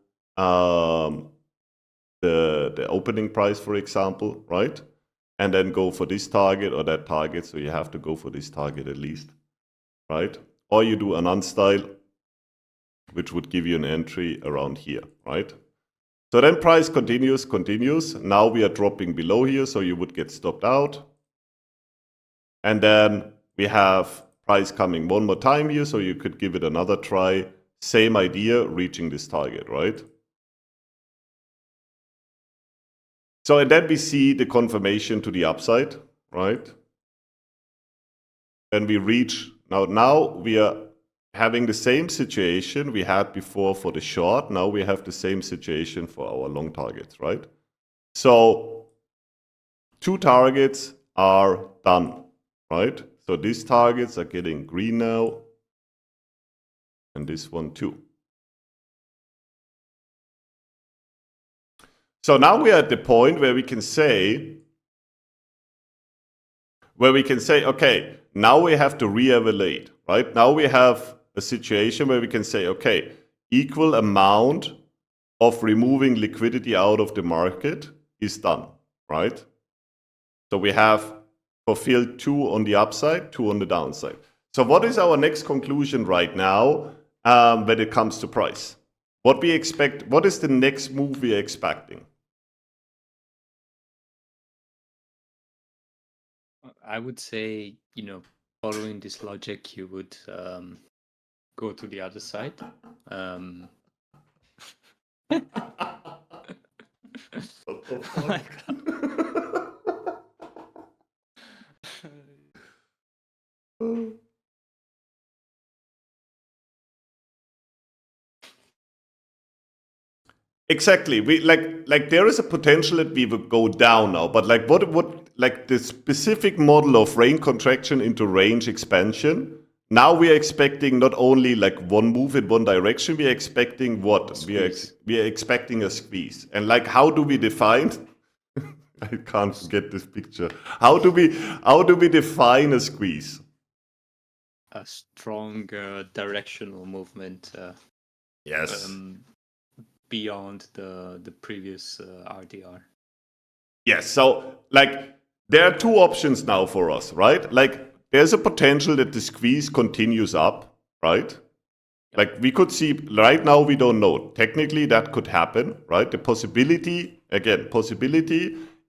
the opening price, for example, right? And then go for this target or that target. So you have to go for this target at least, right? Or you do an unstyle, which would give you an entry around here, right? So then price continues. Now we are dropping below here, so you would get stopped out. And then we have price coming one more time here, so you could give it another try. Same idea, reaching this target, right? So, and then we see the confirmation to the upside, right? Then we reach, now we are having the same situation we had before for the short. Now we have the same situation for our long targets, right? So 2 targets are done, right? So these targets are getting green now, and this one too. So now we are at the point where we can say, okay, now we have to re-evaluate, right? Now we have a situation where we can say, okay, equal amount of removing liquidity out of the market is done, right? So we have fulfilled 2 on the upside, 2 on the downside. So what is our next conclusion right now when it comes to price? What we expect, what is the next move we are expecting? I would say, following this logic, you would go to the other side. What the fuck? Exactly. We like there is a potential that we would go down now, but like what like the specific model of range contraction into range expansion. Now we are expecting not only like one move in one direction, we are expecting what? We are expecting a squeeze. And like how do we define I can't get this picture. How do we define a squeeze? A strong directional movement. Yes. Beyond the previous RDR. Yes. So like there are 2 options now for us, right? Like there's a potential that the squeeze continues up, right? Like we could see right now, we don't know. Technically, that could happen, right? The possibility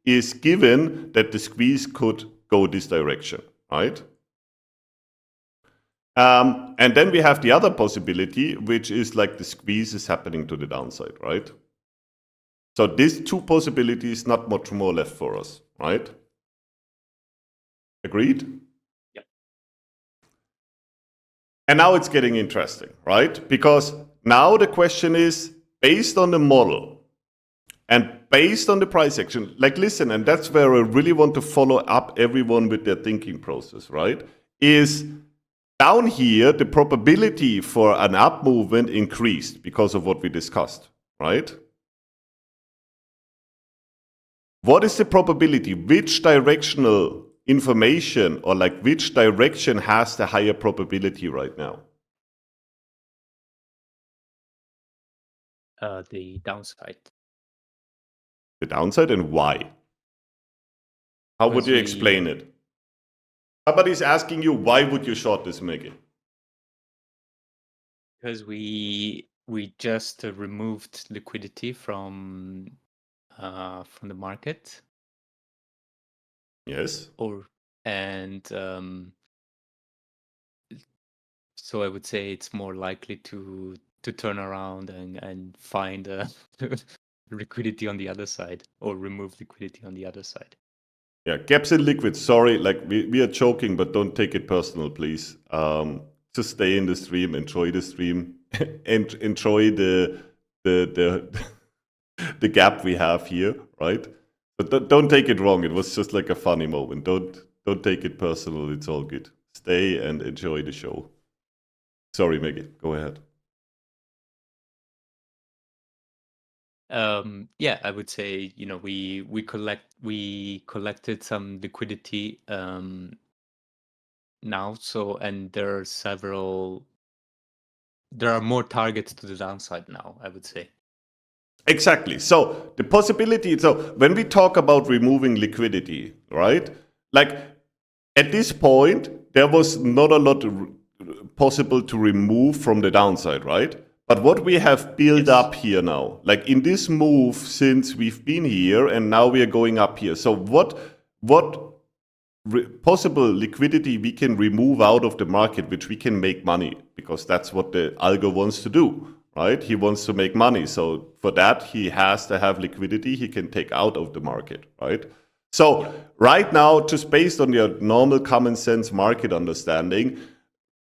is given that the squeeze could go this direction, right? And then we have the other possibility, which is like the squeeze is happening to the downside, right? So these 2 possibilities, not much more left for us, right? Agreed? Yeah. And now it's getting interesting, right? Because now the question is, based on the model and based on the price action, like listen, and that's where I really want to follow up everyone with their thinking process, right? Is down here, the probability for an up movement increased because of what we discussed, right? What is the probability? Which directional information or like which direction has the higher probability right now? The downside. The downside, and why? How would you explain it? Somebody's asking you, why would you short this Mega? Because we just removed liquidity from the market. Yes. So I would say it's more likely to turn around and find liquidity on the other side, or remove liquidity on the other side. Yeah, gaps in liquid. Sorry, like we are joking, but don't take it personal, please. Just stay in the stream, enjoy the stream, and enjoy the the gap we have here, right? But don't take it wrong. It was just like a funny moment. Don't take it personal. It's all good. Stay and enjoy the show. Sorry, Maggie. Go ahead. Yeah, I would say, we collected some liquidity now, and there are more targets to the downside now, I would say. Exactly. So the possibility, so when we talk about removing liquidity, right? Like at this point, there was not a lot possible to remove from the downside, right? But what we have built up here now, like in this move since we've been here and now we are going up here. So what possible liquidity we can remove out of the market, which we can make money, because that's what the algo wants to do, right? He wants to make money. So for that, he has to have liquidity he can take out of the market, right? So right now, just based on your normal common sense market understanding,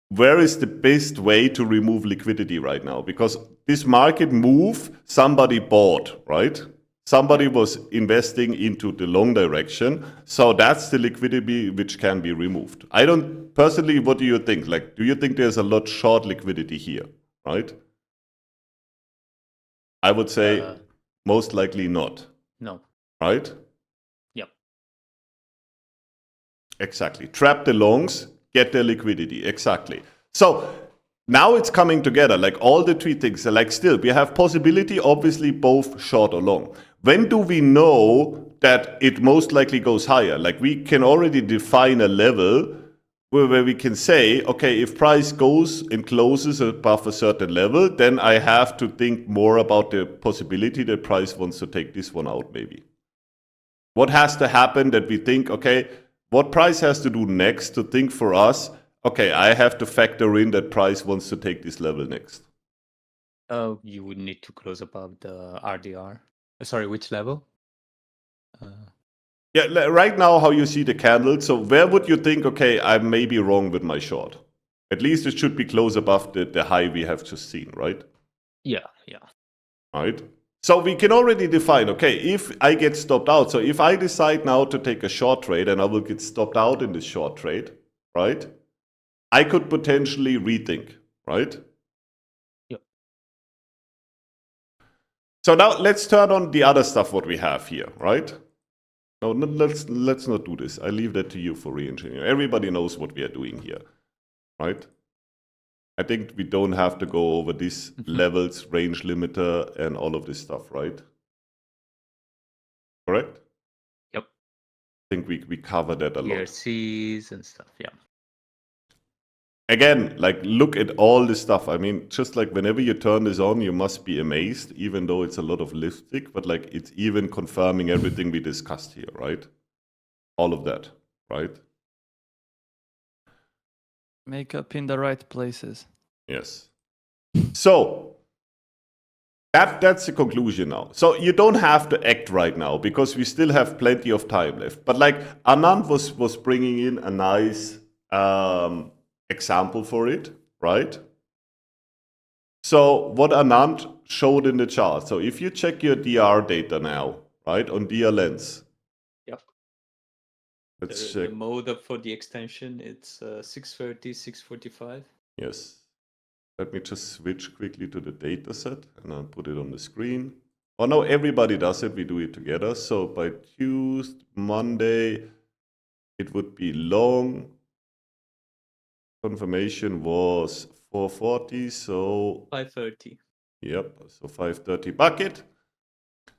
where is the best way to remove liquidity right now? Because this market move, somebody bought, right? Somebody was investing into the long direction. So that's the liquidity which can be removed. I don't, personally, what do you think? Like, do you think there's a lot short liquidity here, right? I would say most likely not. No. Right? Yep. Exactly. Trap the longs, get their liquidity. Exactly. So now it's coming together, like all the three things. Like still, we have possibility, obviously, both short or long. When do we know that it most likely goes higher? Like we can already define a level where we can say, okay, if price goes and closes above a certain level, then I have to think more about the possibility that price wants to take this one out, maybe. What has to happen that we think, okay, what price has to do next to think for us, okay, I have to factor in that price wants to take this level next? You would need to close above the RDR. Sorry, which level? Yeah, right now, how you see the candle. So where would you think, okay, I may be wrong with my short? At least it should be close above the high we have just seen, right? Yeah. Right? So we can already define, okay, if I get stopped out, so if I decide now to take a short trade and I will get stopped out in this short trade, right? I could potentially rethink, right? Yep. So now let's turn on the other stuff what we have here, right? No, let's not do this. I leave that to you for re-engineering. Everybody knows what we are doing here, right? I think we don't have to go over these levels, range limiter, and all of this stuff, right? Correct? Yep. I think we covered that a lot. ERCs and stuff, yeah. Again, like look at all this stuff. I mean, just like whenever you turn this on, you must be amazed, even though it's a lot of lipstick, but like it's even confirming everything we discussed here, right? All of that, right? Makeup in the right places. Yes. So that's the conclusion now. So you don't have to act right now because we still have plenty of time left. But like Anand was bringing in a nice example for it, right? So what Anand showed in the chart. So if you check your DR data now, right, on DR Lens. Yep. Let's The check. mode up for the extension, it's 630, 645. Yes. Let me just switch quickly to the data set and I'll put it on the screen. Oh no, everybody does it. We do it together. So by Tuesday, Monday, it would be long. Confirmation was 440. So 530. yep. So 530 bucket.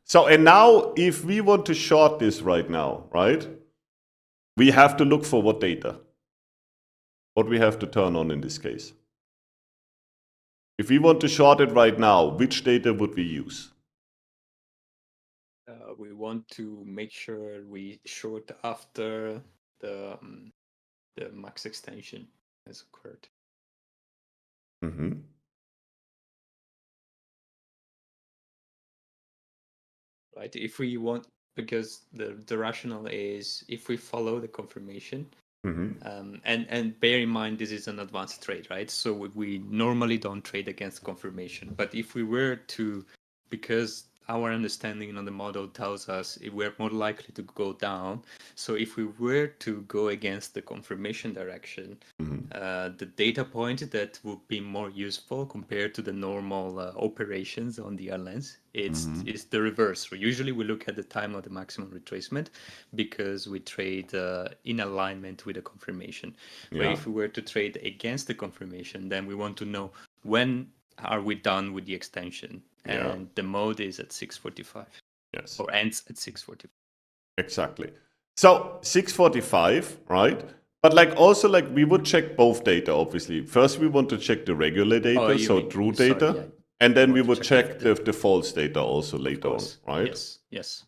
So and now if we want to short this right now, right? We have to look for what data? What we have to turn on in this case? If we want to short it right now, which data would we use? We want to make sure we short after the max extension has occurred. Mm-hmm. Right. If we want because the rationale is if we follow the confirmation, Mhm. and bear in mind this is an advanced trade, right? So we normally don't trade against confirmation, but if we were to, because our understanding on the model tells us if we're more likely to go down, so if we were to go against the confirmation direction, the data point that would be more useful compared to the normal operations on the airlines, it's the reverse. So usually we look at the time of the maximum retracement because we trade in alignment with the confirmation. But Yeah. if we were to trade against the confirmation, then we want to know when are we done with the extension, Yeah. and the mode is at 6:45 Yes. or ends at 6:45. Exactly. So 6:45, right? But like also like we would check both data, obviously. First we want to check the regular data, Oh, you so mean- true sorry, data. yeah. And then we want to would check check if the false data also Of later on, course. right? Yes.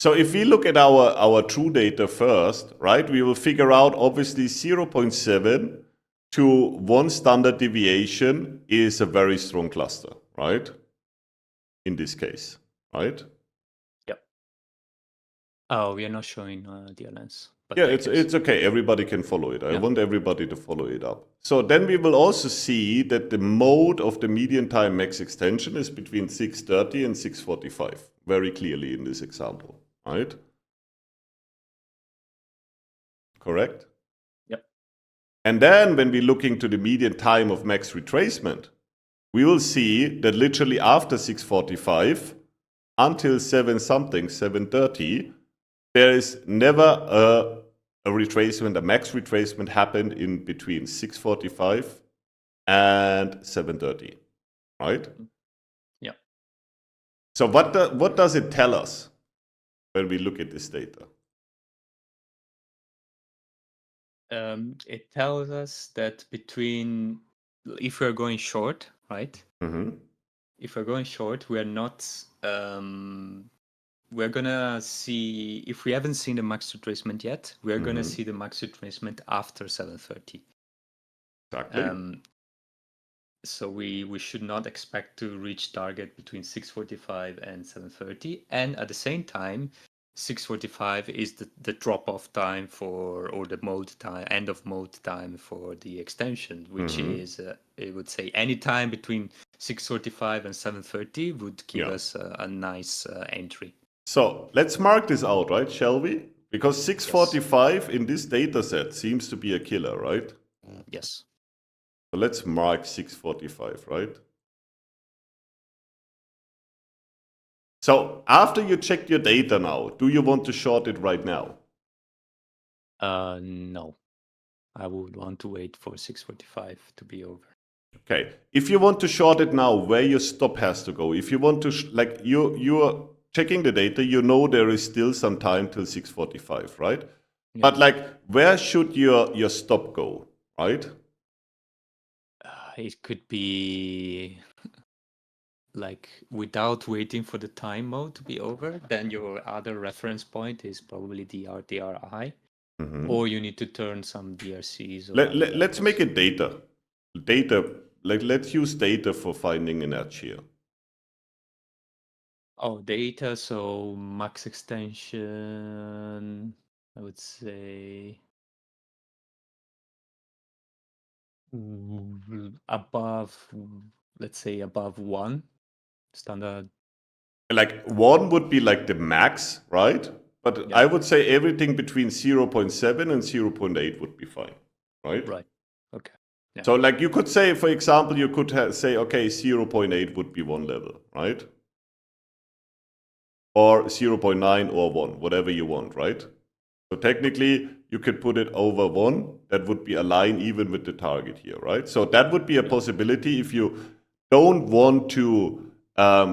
So if we look at our true data first, right, we will figure out obviously 0.7 to 1 standard deviation is a very strong cluster, right? In this case, right? Yep. Oh, we are not showing the lens. But Yeah, thank you. it's okay. Everybody can follow it. I Yeah. want everybody to follow it up. So then we will also see that the mode of the median time max extension is between 6:30 and 6:45, very clearly in this example, right? Correct? Yep. And then when we're looking to the median time of max retracement, we will see that literally after 6:45 until 7 something, 7:30, there is never a retracement, a max retracement happened in between 6:45 and 7:30, right? Yeah. So what does it tell us when we look at this data? It tells us that between, if we're going short, right? Mm-hmm. If we're going short, we're not. We're gonna see, if we haven't seen the max retracement yet, we're gonna see the max retracement after 7:30. Exactly. So we should not expect to reach target between 6:45 and 7:30, and at the same time 6:45 is the drop-off time for, or the mode time, end of mode time for the extension, which is I would say any time between 6:45 and 7:30 would give Yeah. us a nice entry. So let's mark this out, right? Shall we? Because 6:45 in this data set seems to be a killer, right? Yes. So let's mark 6:45, right? So after you checked your data now, do you want to short it right now? No. I would want to wait for 6:45 to be over. Okay. If you want to short it now, where your stop has to go. If you want to, like you are checking the data, you know there is still some time till 6:45, right? Yeah. But like, where should your stop go, right? It could be like without waiting for the time mode to be over, then your other reference point is probably the RTRI, or you need to turn some DRCs. Or Let's make it data. Data, like let's use data for finding an edge here. Oh, data. So max extension, I would say above, let's say above 1 standard. Like 1 would be like the max, right? But Yeah. I would say everything between 0.7 and 0.8 would be fine, right? Right. Okay. Yeah. So like you could say, for example, you could say, okay, 0.8 would be one level, right? Or 0.9 or 1, whatever you want, right? So technically, you could put it over 1. That would be aligned even with the target here, right? So that would be a possibility if you don't want to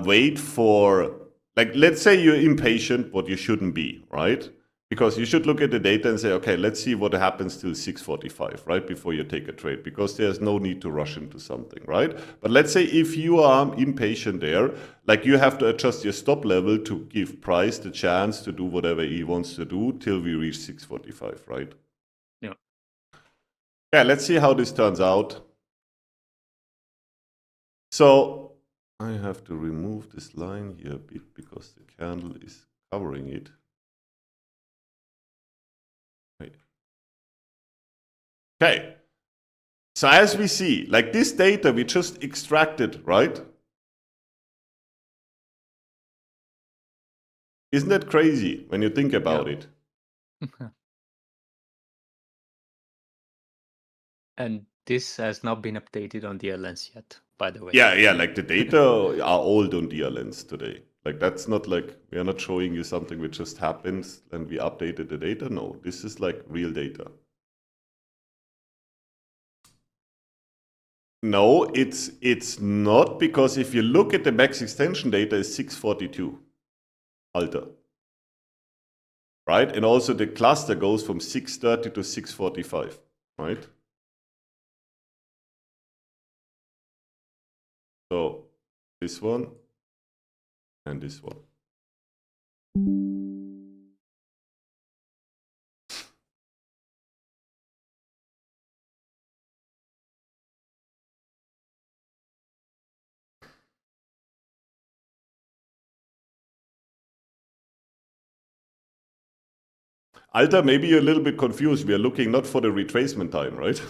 wait for, like, let's say you're impatient, what you shouldn't be, right? Because you should look at the data and say, okay, let's see what happens till 6:45, right? Before you take a trade, because there's no need to rush into something, right? But let's say if you are impatient there, like you have to adjust your stop level to give price the chance to do whatever he wants to do till we reach 6:45, right? Yeah. Yeah, let's see how this turns out. So I have to remove this line here a bit because the candle is covering it. Wait. Okay. So as we see, like this data we just extracted, right? Isn't that crazy when you think about it? And this has not been updated on DLLens yet, by the way. Yeah, like the data are old on DLLens today. Like that's not like, we are not showing you something which just happens and we updated the data. No, this is like real data. No, it's not, because if you look at the max extension data is 642 alter. Right? And also the cluster goes from 630 to 645, right? So this one and this one. Alter, maybe you're a little bit confused. We are looking not for the retracement time, right?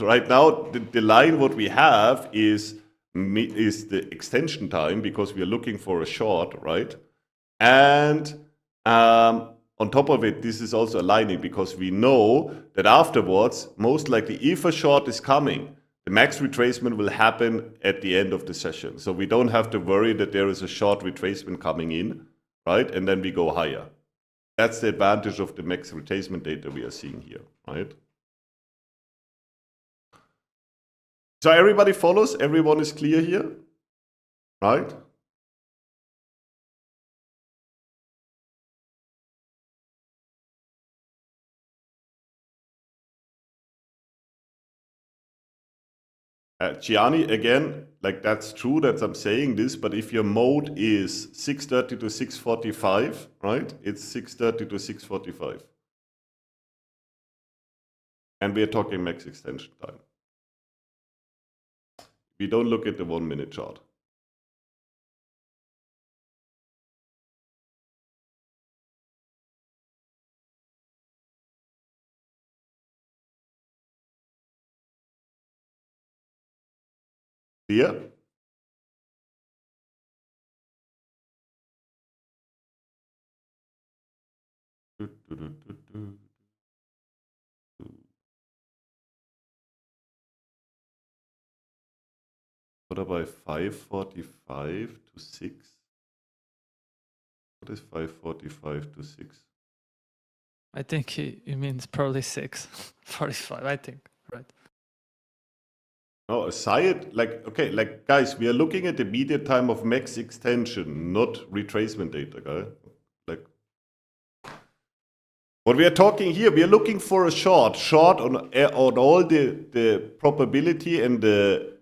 Right now, the line what we have is the extension time, because we are looking for a short, right? And on top of it, this is also aligning, because we know that afterwards, most likely, if a short is coming, the max retracement will happen at the end of the session. So we don't have to worry that there is a short retracement coming in, right? And then we go higher. That's the advantage of the max retracement data we are seeing here, right? So everybody follows, everyone is clear here, right? Gianni, again, like that's true that I'm saying this, but if your mode is 630 to 645, right? It's 630 to 645. And we are talking max extension time. We don't look at the 1 minute chart. Clear? What about 545 to 6? What is 545 to 6? I think he means probably 6:45. I think, right? No, aside, like, okay, like, guys, we are looking at the median time of max extension, not retracement data, guys. Like, what we are talking here, we are looking for a short on all the probability and the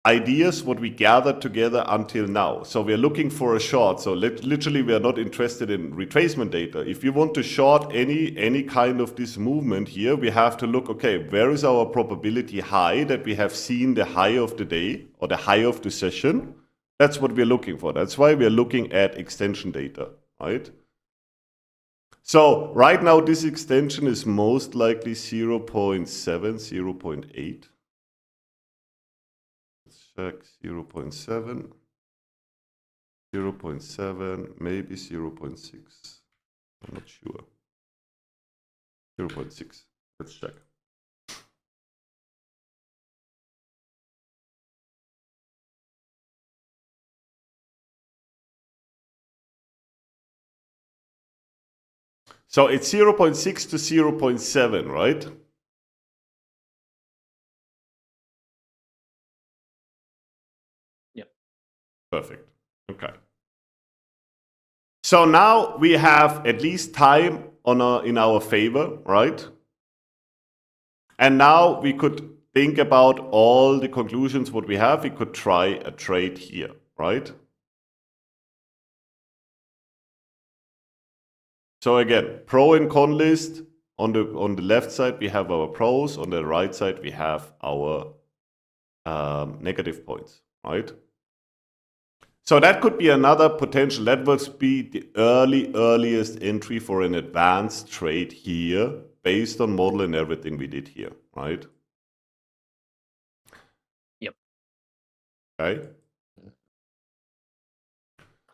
ideas what we gathered together until now. So we are looking for a short. So literally, we are not interested in retracement data. If you want to short any kind of this movement here, we have to look, okay, where is our probability high that we have seen the high of the day or the high of the session? That's what we're looking for. That's why we're looking at extension data, right? So right now, this extension is most likely 0.7, 0.8. Check 0.7, 0.7, maybe 0.6. I'm not sure. 0.6. Let's check. So it's 0.6 to 0.7, right? Perfect. Okay. So now we have at least time in our favor, right? And now we could think about all the conclusions what we have. We could try a trade here, right? So again, pro and con list. On the left side, we have our pros. On the right side, we have our negative points, right? So that could be another potential. That would be the earliest entry for an advanced trade here, based on model and everything we did here, right? Yep. Okay.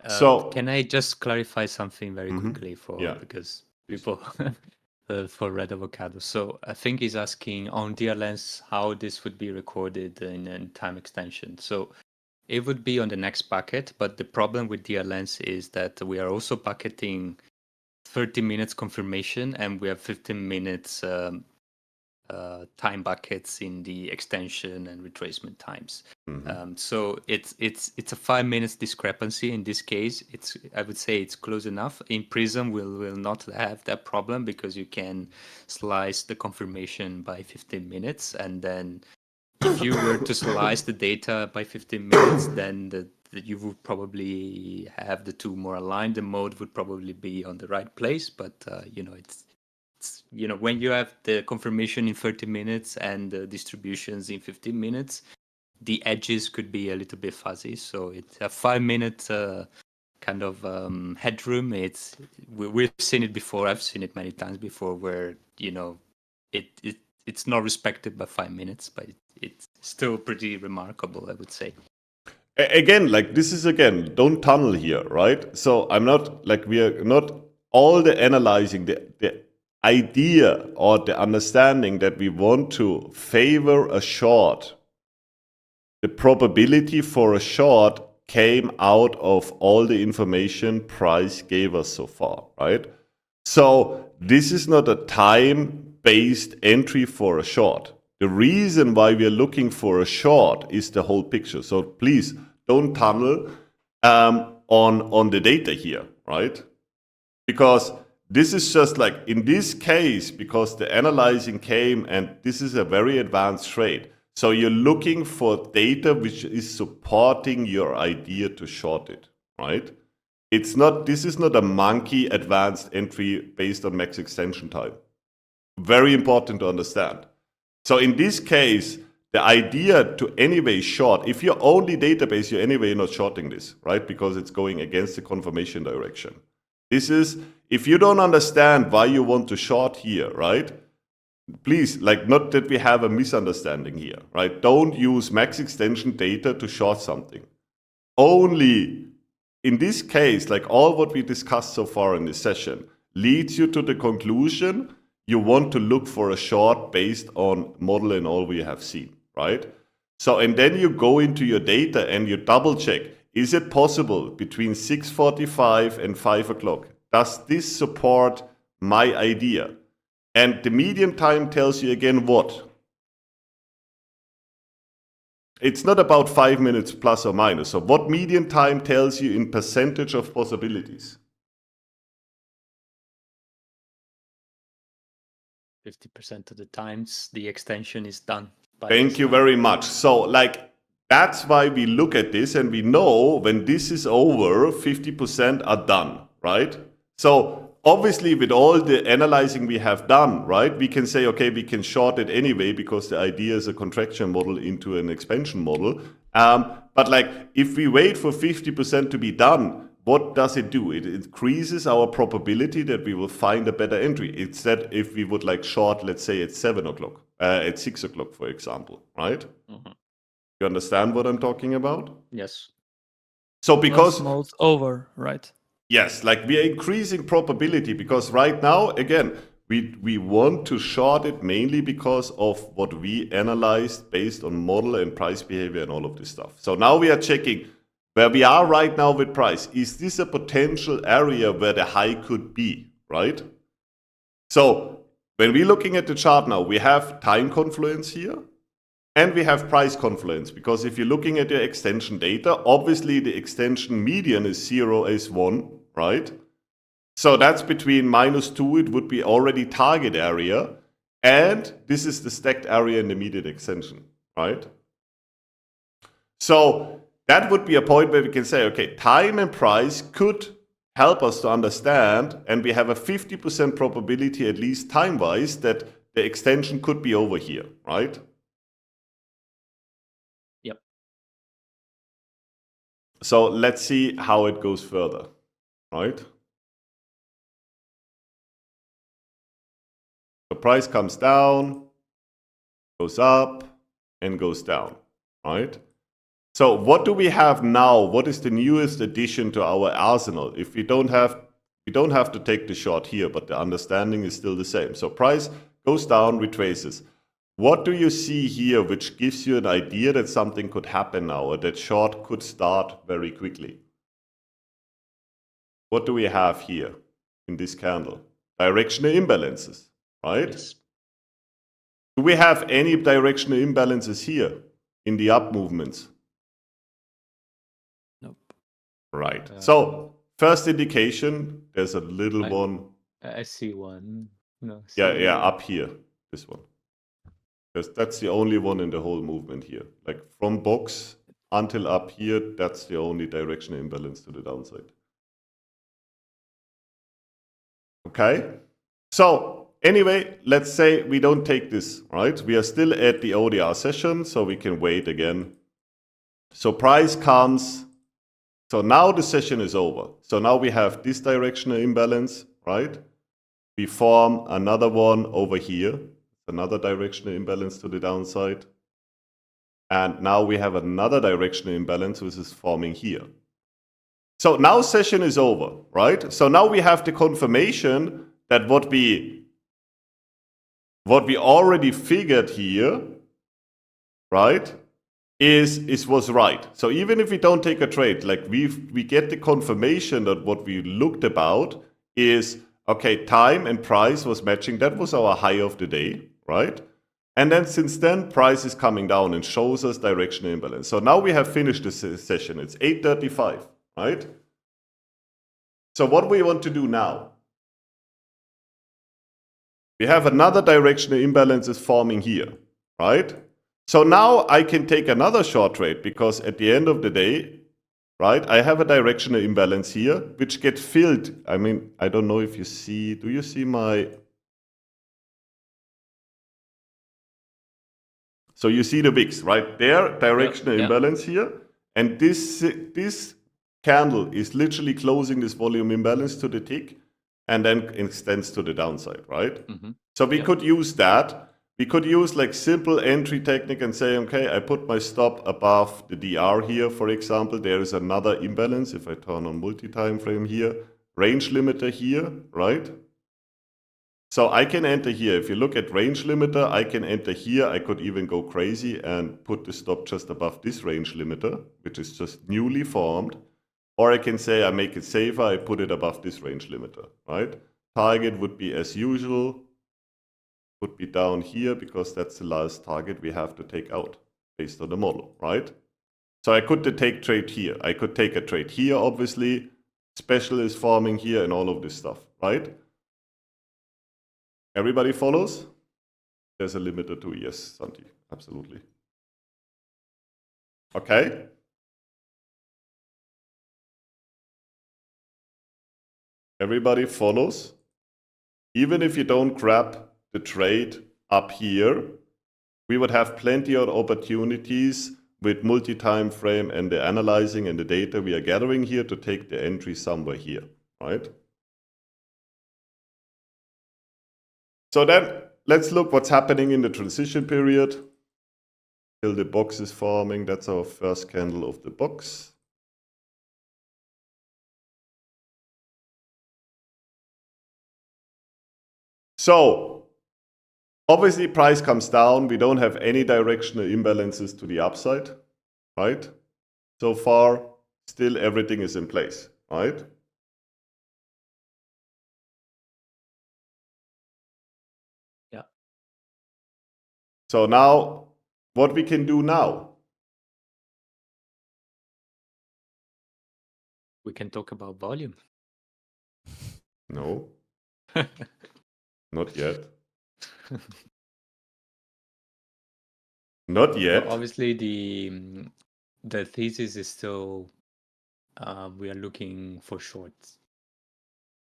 So can I just clarify something very quickly Yeah. because people for Red Avocado? So I think he's asking on DRLens how this would be recorded in time extension. So it would be on the next bucket, but the problem with DRLens is that we are also bucketing 30 minutes confirmation and we have 15 minutes time buckets in the extension and retracement times. So it's a 5 minutes discrepancy in this case. I would say it's close enough. In Prism, will not have that problem because you can slice the confirmation by 15 minutes, and then if you were to slice the data by 15 minutes, then you would probably have the two more aligned. The mode would probably be on the right place, but it's when you have the confirmation in 30 minutes and the distributions in 15 minutes, the edges could be a little bit fuzzy. So it's a 5 minute kind of headroom. We've seen it before. I've seen it many times before where it's not respected by 5 minutes, but it's still pretty remarkable, I would say. Again, don't tunnel here, right? So we are not all the analyzing, the idea or the understanding that we want to favor a short. The probability for a short came out of all the information Price gave us so far, right? So this is not a time-based entry for a short. The reason why we are looking for a short is the whole picture. So please don't tunnel on the data here, right? Because this is just like, in this case, because the analyzing came and this is a very advanced trade. So you're looking for data which is supporting your idea to short it, right? This is not a monkey advanced entry based on max extension time. Very important to understand. So in this case, the idea to anyway short, if you're only database, you're anyway not shorting this, right? Because it's going against the confirmation direction. This is, if you don't understand why you want to short here, right? Please, not that we have a misunderstanding here, right? Don't use max extension data to short something. Only in this case, all what we discussed so far in this session leads you to the conclusion you want to look for a short based on model and all we have seen, right? So, and then you go into your data and you double check, is it possible between 6:45 and 5 o'clock? Does this support my idea? And the median time tells you again what? It's not about 5 minutes plus or minus. So what median time tells you in percentage of possibilities? 50% of the times the extension is done. Thank you very much. So that's why we look at this and we know when this is over, 50% are done, right? So obviously with all the analyzing we have done, right, we can say, okay, we can short it anyway because the idea is a contraction model into an expansion model. But if we wait for 50% to be done, what does it do? It increases our probability that we will find a better entry. It's that if we would short, let's say at 7 o'clock, at 6 o'clock, for example, right? Mm-hmm. You understand what I'm talking about? Yes. So because mode's over, right? Yes, we are increasing probability because right now, again, we want to short it mainly because of what we analyzed based on model and price behavior and all of this stuff. So now we are checking where we are right now with price. Is this a potential area where the high could be, right? So when we're looking at the chart now, we have time confluence here and we have price confluence, because if you're looking at your extension data, obviously the extension median is 0 is 1, right? So that's between -2, it would be already target area, and this is the stacked area in the median extension, right? So that would be a point where we can say, okay, time and price could help us to understand, and we have a 50% probability, at least time-wise, that the extension could be over here, right? Yep. So let's see how it goes further, right? The price comes down, goes up, and goes down, right? So what do we have now? What is the newest addition to our arsenal? If we don't have to take the short here, but the understanding is still the same. So price goes down, retraces. What do you see here which gives you an idea that something could happen now, or that short could start very quickly? What do we have here in this candle? Directional imbalances, right? Yes. Do we have any directional imbalances here in the up movements? Nope. Right. So first indication, there's a little one. I see one. No. Yeah, up here, this one. Because that's the only one in the whole movement here. Like from box until up here, that's the only directional imbalance to the downside. Okay. So anyway, let's say we don't take this, right? We are still at the ODR session, so we can wait again. So price comes. So now the session is over. So now we have this directional imbalance, right? We form another one over here, another directional imbalance to the downside. And now we have another directional imbalance which is forming here. So now session is over, right? So now we have the confirmation that what we already figured here, right, was right. So even if we don't take a trade, like we get the confirmation that what we looked about is, okay, time and price was matching. That was our high of the day, right? And then since then, price is coming down and shows us directional imbalance. So now we have finished this session. It's 8:35, right? So what do we want to do now? We have another directional imbalance is forming here, right? So now I can take another short trade because at the end of the day, right, I have a directional imbalance here, which gets filled. I mean, I don't know if you see, do you see my... So you see the VIX, right? There, directional imbalance here. And this candle is literally closing this volume imbalance to the tick and then extends to the downside, right? So we could use that. We could use like simple entry technique and say, okay, I put my stop above the DR here, for example. There is another imbalance. If I turn on multi-time frame here, range limiter here, right? So I can enter here. If you look at range limiter, I can enter here. I could even go crazy and put the stop just above this range limiter, which is just newly formed. Or I can say I make it safer. I put it above this range limiter, right? Target would be as usual. Would be down here because that's the last target we have to take out based on the model, right? So I could take trade here. I could take a trade here, obviously. Special is forming here and all of this stuff, right? Everybody follows? There's a limiter too, yes, Santi, absolutely. Okay. Everybody follows? Even if you don't grab the trade up here, we would have plenty of opportunities with multi-time frame and the analyzing and the data we are gathering here to take the entry somewhere here, right? So then let's look what's happening in the transition period till the box is forming. That's our first candle of the box. So obviously price comes down. We don't have any directional imbalances to the upside, right? So far, still everything is in place, right? Yeah. So now, what we can do now? We can talk about volume. No. Not yet. Not yet. Well, obviously, the thesis is still we are looking for shorts.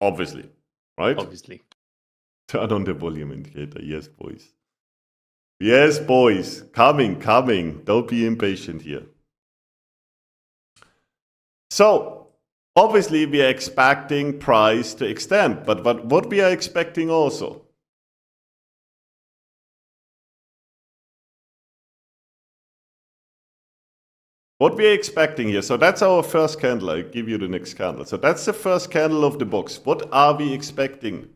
Obviously, right? Obviously. Turn on the volume indicator. Yes, boys. Yes, boys. Coming. Don't be impatient here. So obviously we are expecting price to extend, but what we are expecting also. What we are expecting here, so that's our first candle. I'll give you the next candle. So that's the first candle of the box. What are we expecting?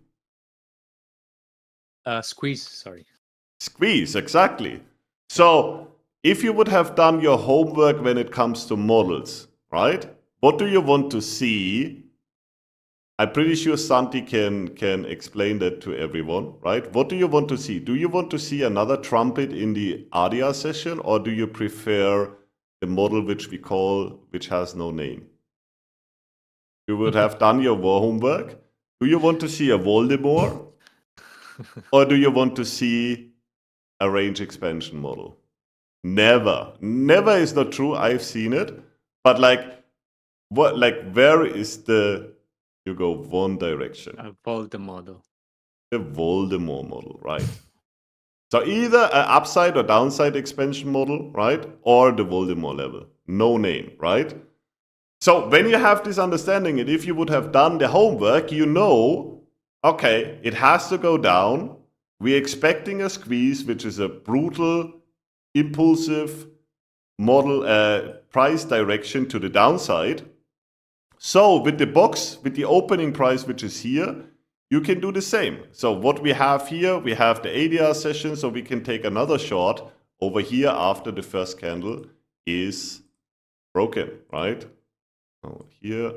Squeeze, sorry. Squeeze, exactly. So if you would have done your homework when it comes to models, right? What do you want to see? I'm pretty sure Santi can explain that to everyone, right? What do you want to see? Do you want to see another trumpet in the ADIA session, or do you prefer the model which has no name? You would have done your homework. Do you want to see a Voldemort, or do you want to see a range expansion model? Never. Never is not true. I've seen it. But where is you go one direction. Follow the model. The Voldemort model, right? So either an upside or downside expansion model, right? Or the Voldemort level. No name, right? So when you have this understanding, and if you would have done the homework, you know, okay, it has to go down. We're expecting a squeeze, which is a brutal, impulsive model price direction to the downside. So with the box, with the opening price, which is here, you can do the same. So what we have here, we have the ADR session, so we can take another short over here after the first candle is broken, right? So here,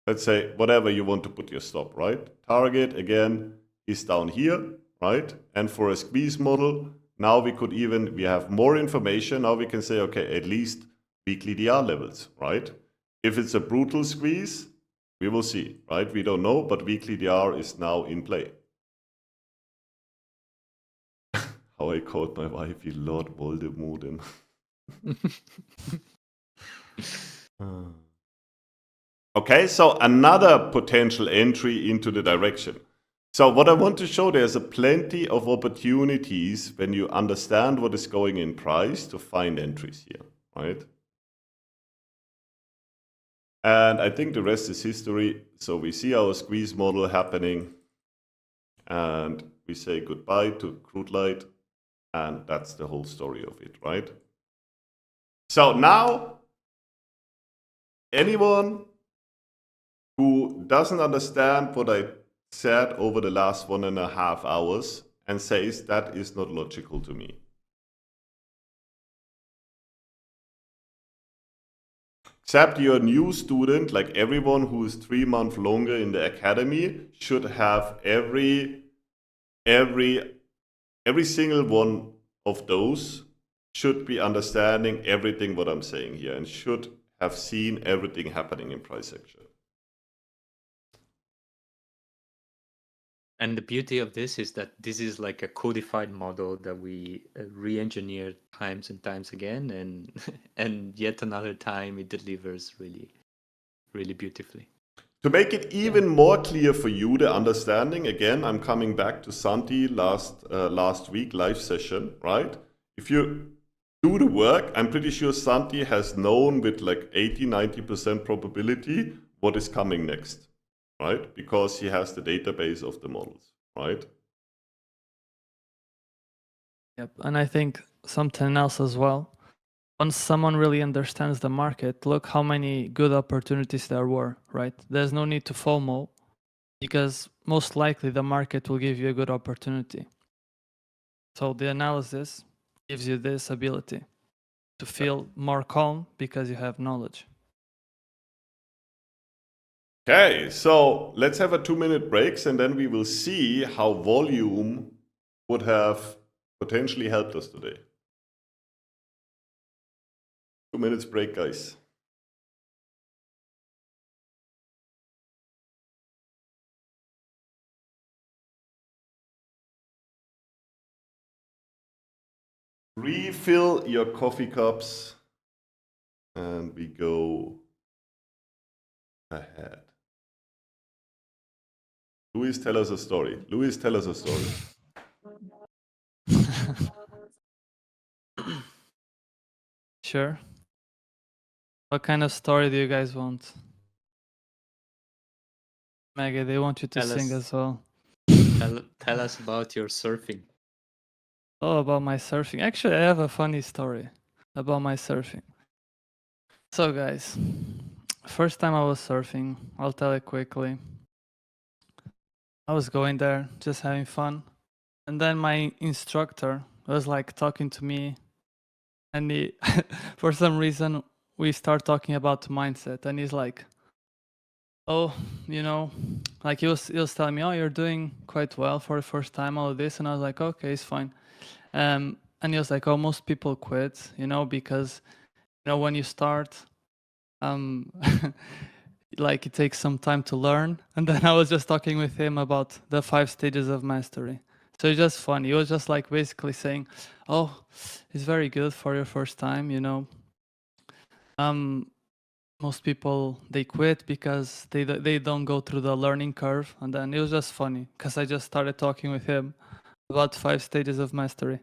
let's say whatever you want to put your stop, right? Target, again, is down here, right? And for a squeeze model, now we have more information. Now we can say, okay, at least weekly DR levels, right? If it's a brutal squeeze, we will see, right? We don't know, but weekly DR is now in play. How I called my wifey Lord Voldemort. Okay, so another potential entry into the direction. So what I want to show, there's a plenty of opportunities when you understand what is going in price to find entries here, right? And I think the rest is history. So we see our squeeze model happening and we say goodbye to crude light, and that's the whole story of it, right? So now, anyone who doesn't understand what I said over the last 1.5 hours and says that is not logical to me. Except you're a new student, like everyone who is 3 months longer in the academy should have every single one of those should be understanding everything what I'm saying here and should have seen everything happening in price action. And the beauty of this is that this is like a codified model that we re-engineer times and times again, and and yet another time it delivers really, really beautifully. To make it even more clear for you, the understanding, again, I'm coming back to Santi last week live session, right? If you do the work, I'm pretty sure Santi has known with like 80-90% probability what is coming next, right? Because he has the database of the models, right? Yep, and I think something else as well. Once someone really understands the market, look how many good opportunities there were, right? There's no need to FOMO because most likely the market will give you a good opportunity. So the analysis gives you this ability to feel more calm because you have knowledge. Okay, so let's have a 2-minute breaks and then we will see how volume would have potentially helped us today. 2 minutes break, guys. Refill your coffee cups and we go ahead. Luis, tell us a story. Luis, tell us a story. Sure. What kind of story do you guys want? Maggie, they want you to Tell sing us. as well. Tell us about your surfing. Oh, about my surfing. Actually, I have a funny story about my surfing. So, guys, first time I was surfing, I'll tell it quickly. I was going there, just having fun. And then my instructor was like talking to me. And he, for some reason, we start talking about mindset. And he's like, oh, you know, like he was telling me, oh, you're doing quite well for the first time, all of this. And I was like, okay, it's fine. And he was like, oh, most people quit, you know, because, you know, when you start, like it takes some time to learn. And then I was just talking with him about the 5 stages of mastery. So it's just funny. He was just like basically saying, oh, it's very good for your first time, you know. Most people, they quit because they don't go through the learning curve. And then it was just funny because I just started talking with him about 5 stages of mastery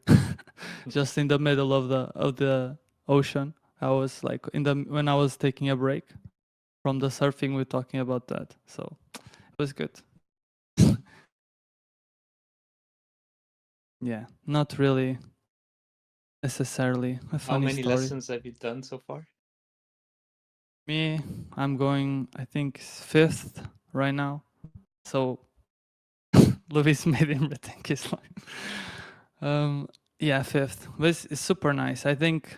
just in the middle of the ocean. I was like when I was taking a break from the surfing, we're talking about that. So it was good. Yeah, not really necessarily a How funny many story. lessons have you done so far? Me, I'm going, I think, 5th right now. So Luis made him rethink his life. Yeah, 5th. But it's super nice. I think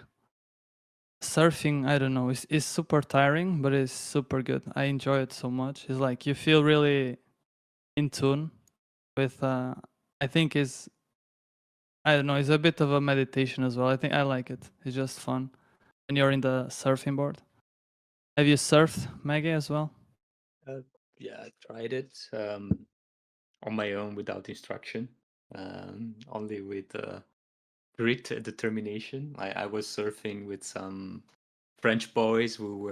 surfing, I don't know, is super tiring, but it's super good. I enjoy it so much. It's like you feel really in tune with, I think is, I don't know, it's a bit of a meditation as well. I think I like it. It's just fun when you're in the surfing board. Have you surfed, Maggie, as well? Yeah, I tried it on my own without instruction, only with grit and determination. I was surfing with some French boys who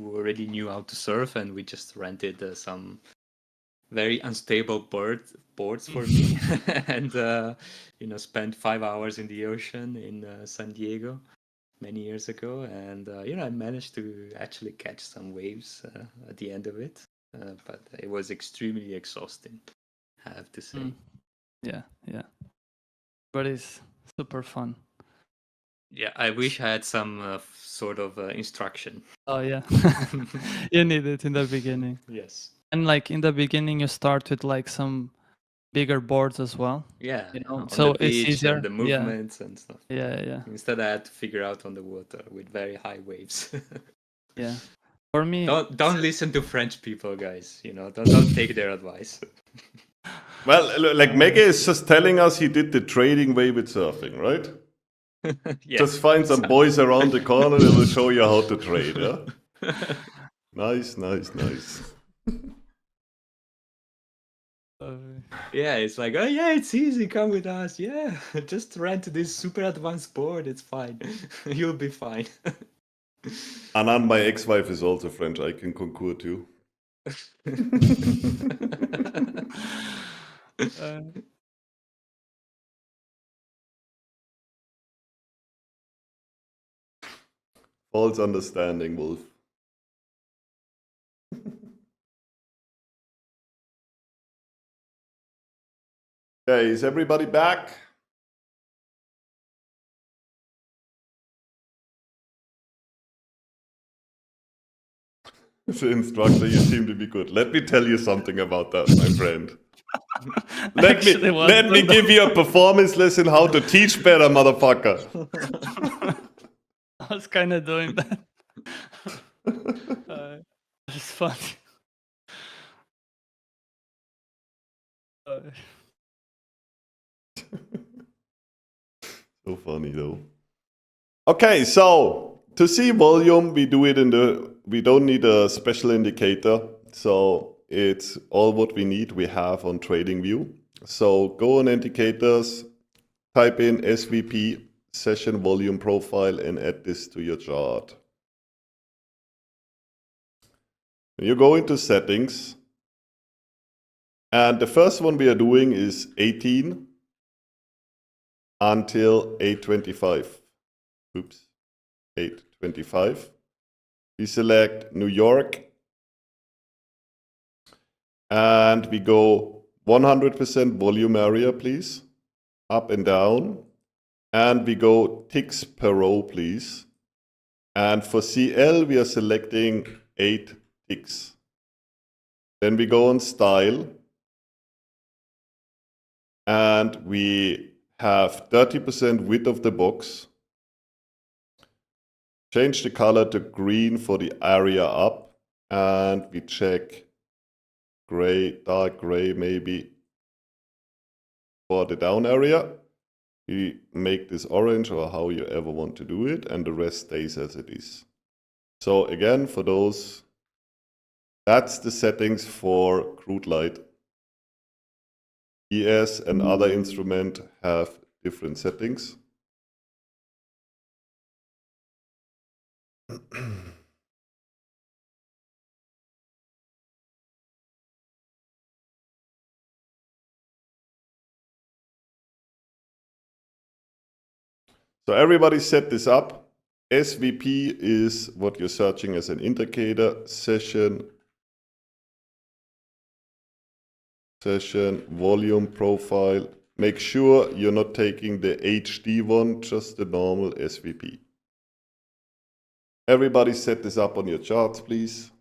already knew how to surf, and we just rented some very unstable boards for me, and spent 5 hours in the ocean in San Diego many years ago, and I managed to actually catch some waves at the end of it, but it was extremely exhausting, I have to say. Yeah, yeah. But it's super fun. Yeah, I wish I had some sort of instruction. Oh yeah. You need it in the beginning. Yes. And like in the beginning you start with like some bigger boards as well. Yeah, You yeah, know, on so the it's beach easier. and the Yeah. movements and stuff. Yeah, yeah. Instead, I had to figure out on the water with very high waves. Yeah. For me, Don't listen to French people, guys. Don't take their advice. Well, like Mega is just telling us he did the trading way with surfing, right? Yeah. Just find some boys around the corner that will show you how to trade. Yeah? Nice, nice, nice. Yeah, it's like, oh yeah, it's easy. Come with us. Yeah, just rent this super advanced board. It's fine. You'll be fine. Anan, my ex-wife, is also French. I can concur too. False understanding, Wolf. Okay, is everybody back? The instructor, you seem to be good. Let me tell you something about that, my friend. Let me give you a performance lesson how to teach better, motherfucker. I was kind of doing that. It's funny. So funny though. Okay, so to see volume, we do it we don't need a special indicator. So it's all what we need we have on TradingView. So go on indicators, type in SVP, session volume profile, and add this to your chart. You go into settings, and the first one we are doing is 18 until 825. Oops. 8:25. We select New York. And we go 100% volume area, please. Up and down. And we go ticks per row, please. And for CL, we are selecting 8 ticks. Then we go on style. And we have 30% width of the box. Change the color to green for the area up. And we check gray, dark gray maybe for the down area. We make this orange or how you ever want to do it, and the rest stays as it is. So again, for those, that's the settings for Crude Light. ES and other instrument have different settings. So everybody set this up. SVP is what you're searching as an indicator. Session, volume profile. Make sure you're not taking the HD one, just the normal SVP. Everybody set this up on your charts, please.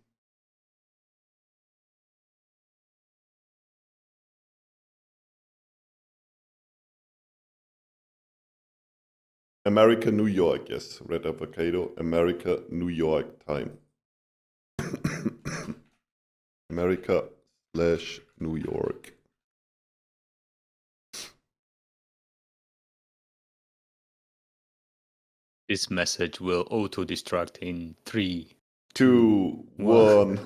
America, New York, yes, Red Avocado, America, New York time. America/New York. This message will auto-destruct in 3, 2, 1.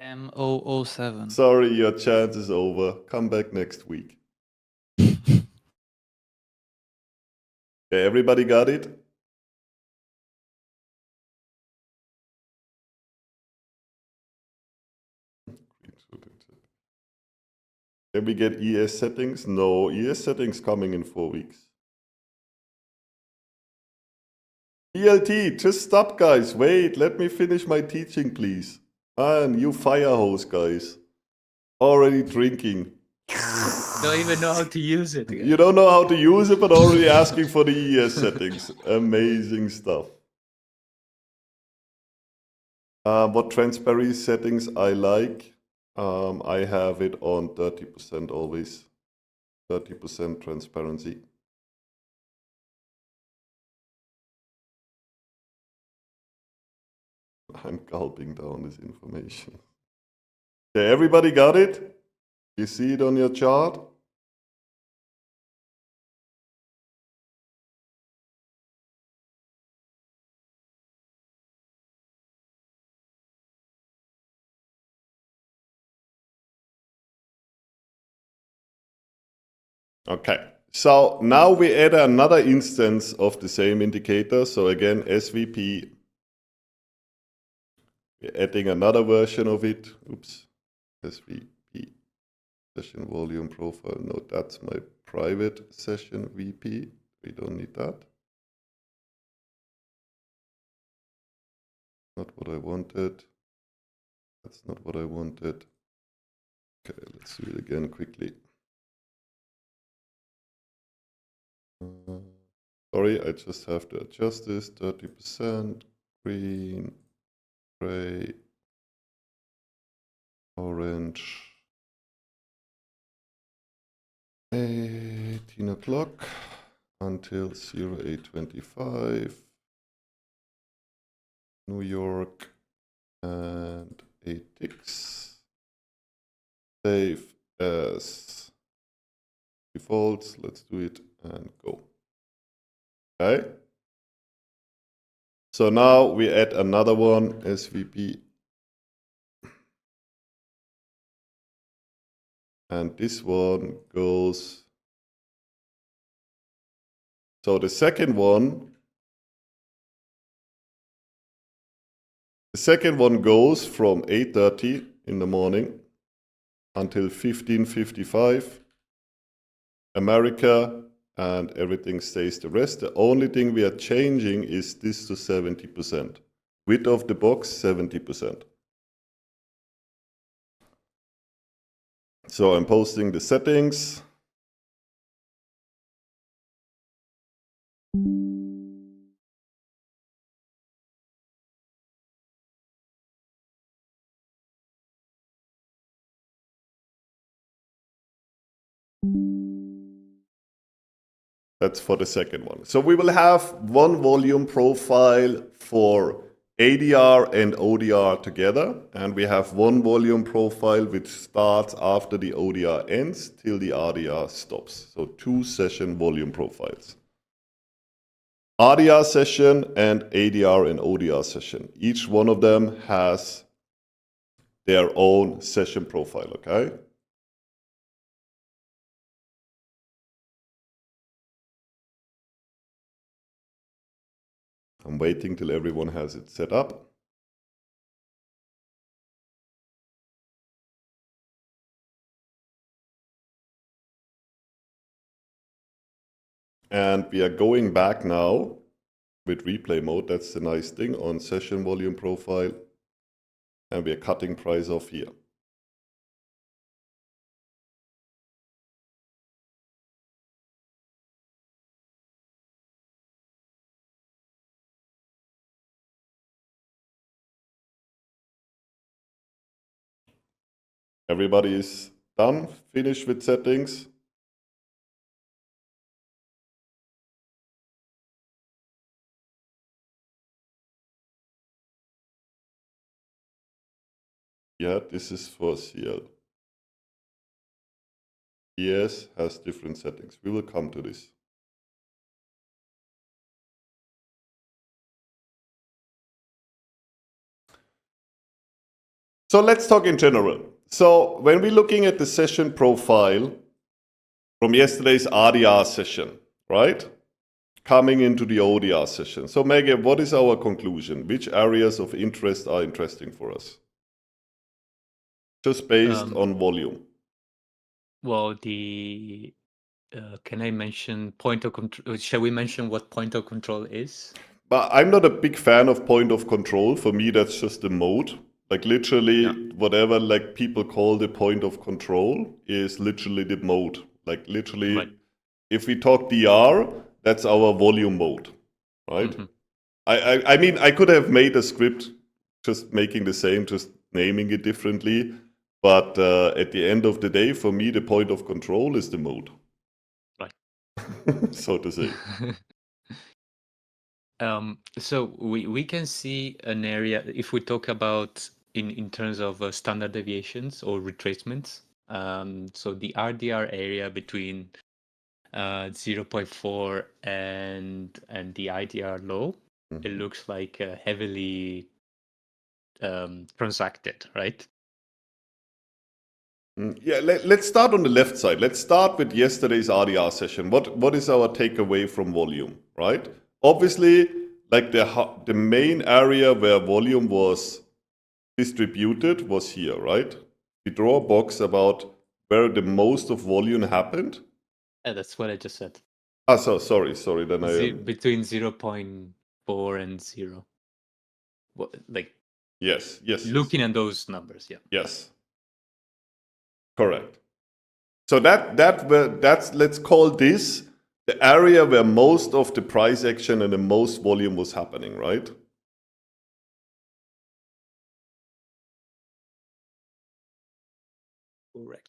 M007. Sorry, your chance is over. Come back next week. Okay, everybody got it? Can we get ES settings? No, ES settings coming in 4 weeks. ELT, just stop, guys. Wait, let me finish my teaching, please. Man, you fire hose, guys. Already drinking. don't even know how to use it. You don't know how to use it, but already asking for the ES settings. Amazing stuff. What transparency settings I like? I have it on 30% always. 30% transparency. I'm gulping down this information. Okay, everybody got it? You see it on your chart? Okay, so now we add another instance of the same indicator. So again, SVP. We're adding another version of it. Oops, SVP, session volume profile. No, that's my private session VP. We don't need that. Not what I wanted. That's not what I wanted. Okay, let's do it again quickly. Sorry, I just have to adjust this. 30%, green, gray, orange. 18 o'clock until 0825. New York and 8 ticks. Save as defaults. Let's do it and go. Okay. So now we add another one, SVP. And this one goes. So the second one goes from 8:30 in the morning until 15:55. America, and everything stays the rest. The only thing we are changing is this to 70%. Width of the box, 70%. So I'm posting the settings. That's for the second one. So we will have one volume profile for ADR and ODR together, and we have one volume profile which starts after the ODR ends till the RDR stops. So 2 session volume profiles. RDR session and ADR and ODR session. Each one of them has their own session profile, okay? I'm waiting till everyone has it set up. And we are going back now with replay mode. That's the nice thing on session volume profile. And we are cutting price off here. Everybody is done, finished with settings. Yeah, this is for CL. ES has different settings. We will come to this. So let's talk in general. So when we're looking at the session profile from yesterday's RDR session, right? Coming into the ODR session. So Megan, what is our conclusion? Which areas of interest are interesting for us? Just based on volume. Well, can I mention point of control? Shall we mention what point of control is? But I'm not a big fan of point of control. For me, that's just a mode. Like literally, whatever like people call the point of control is literally the mode. Like literally, Right. if we talk DR, that's our volume mode, right? I mean, I could have made a script just making the same, just naming it differently. But at the end of the day, for me, the point of control is the mode. Right. So to say. So we can see an area, if we talk about in terms of standard deviations or retracements. So the RDR area between 0.4 and the IDR low, it looks like heavily transacted, right? Yeah, let's start on the left side. Let's start with yesterday's RDR session. What is our takeaway from volume, right? Obviously, like the main area where volume was distributed was here, right? We draw a box about where the most of volume happened. Yeah, that's what I just said. So sorry. Then between 0.4 and 0. What, like yes. Looking at those numbers, yeah. Yes. Correct. So that's let's call this the area where most of the price action and the most volume was happening, right? Correct.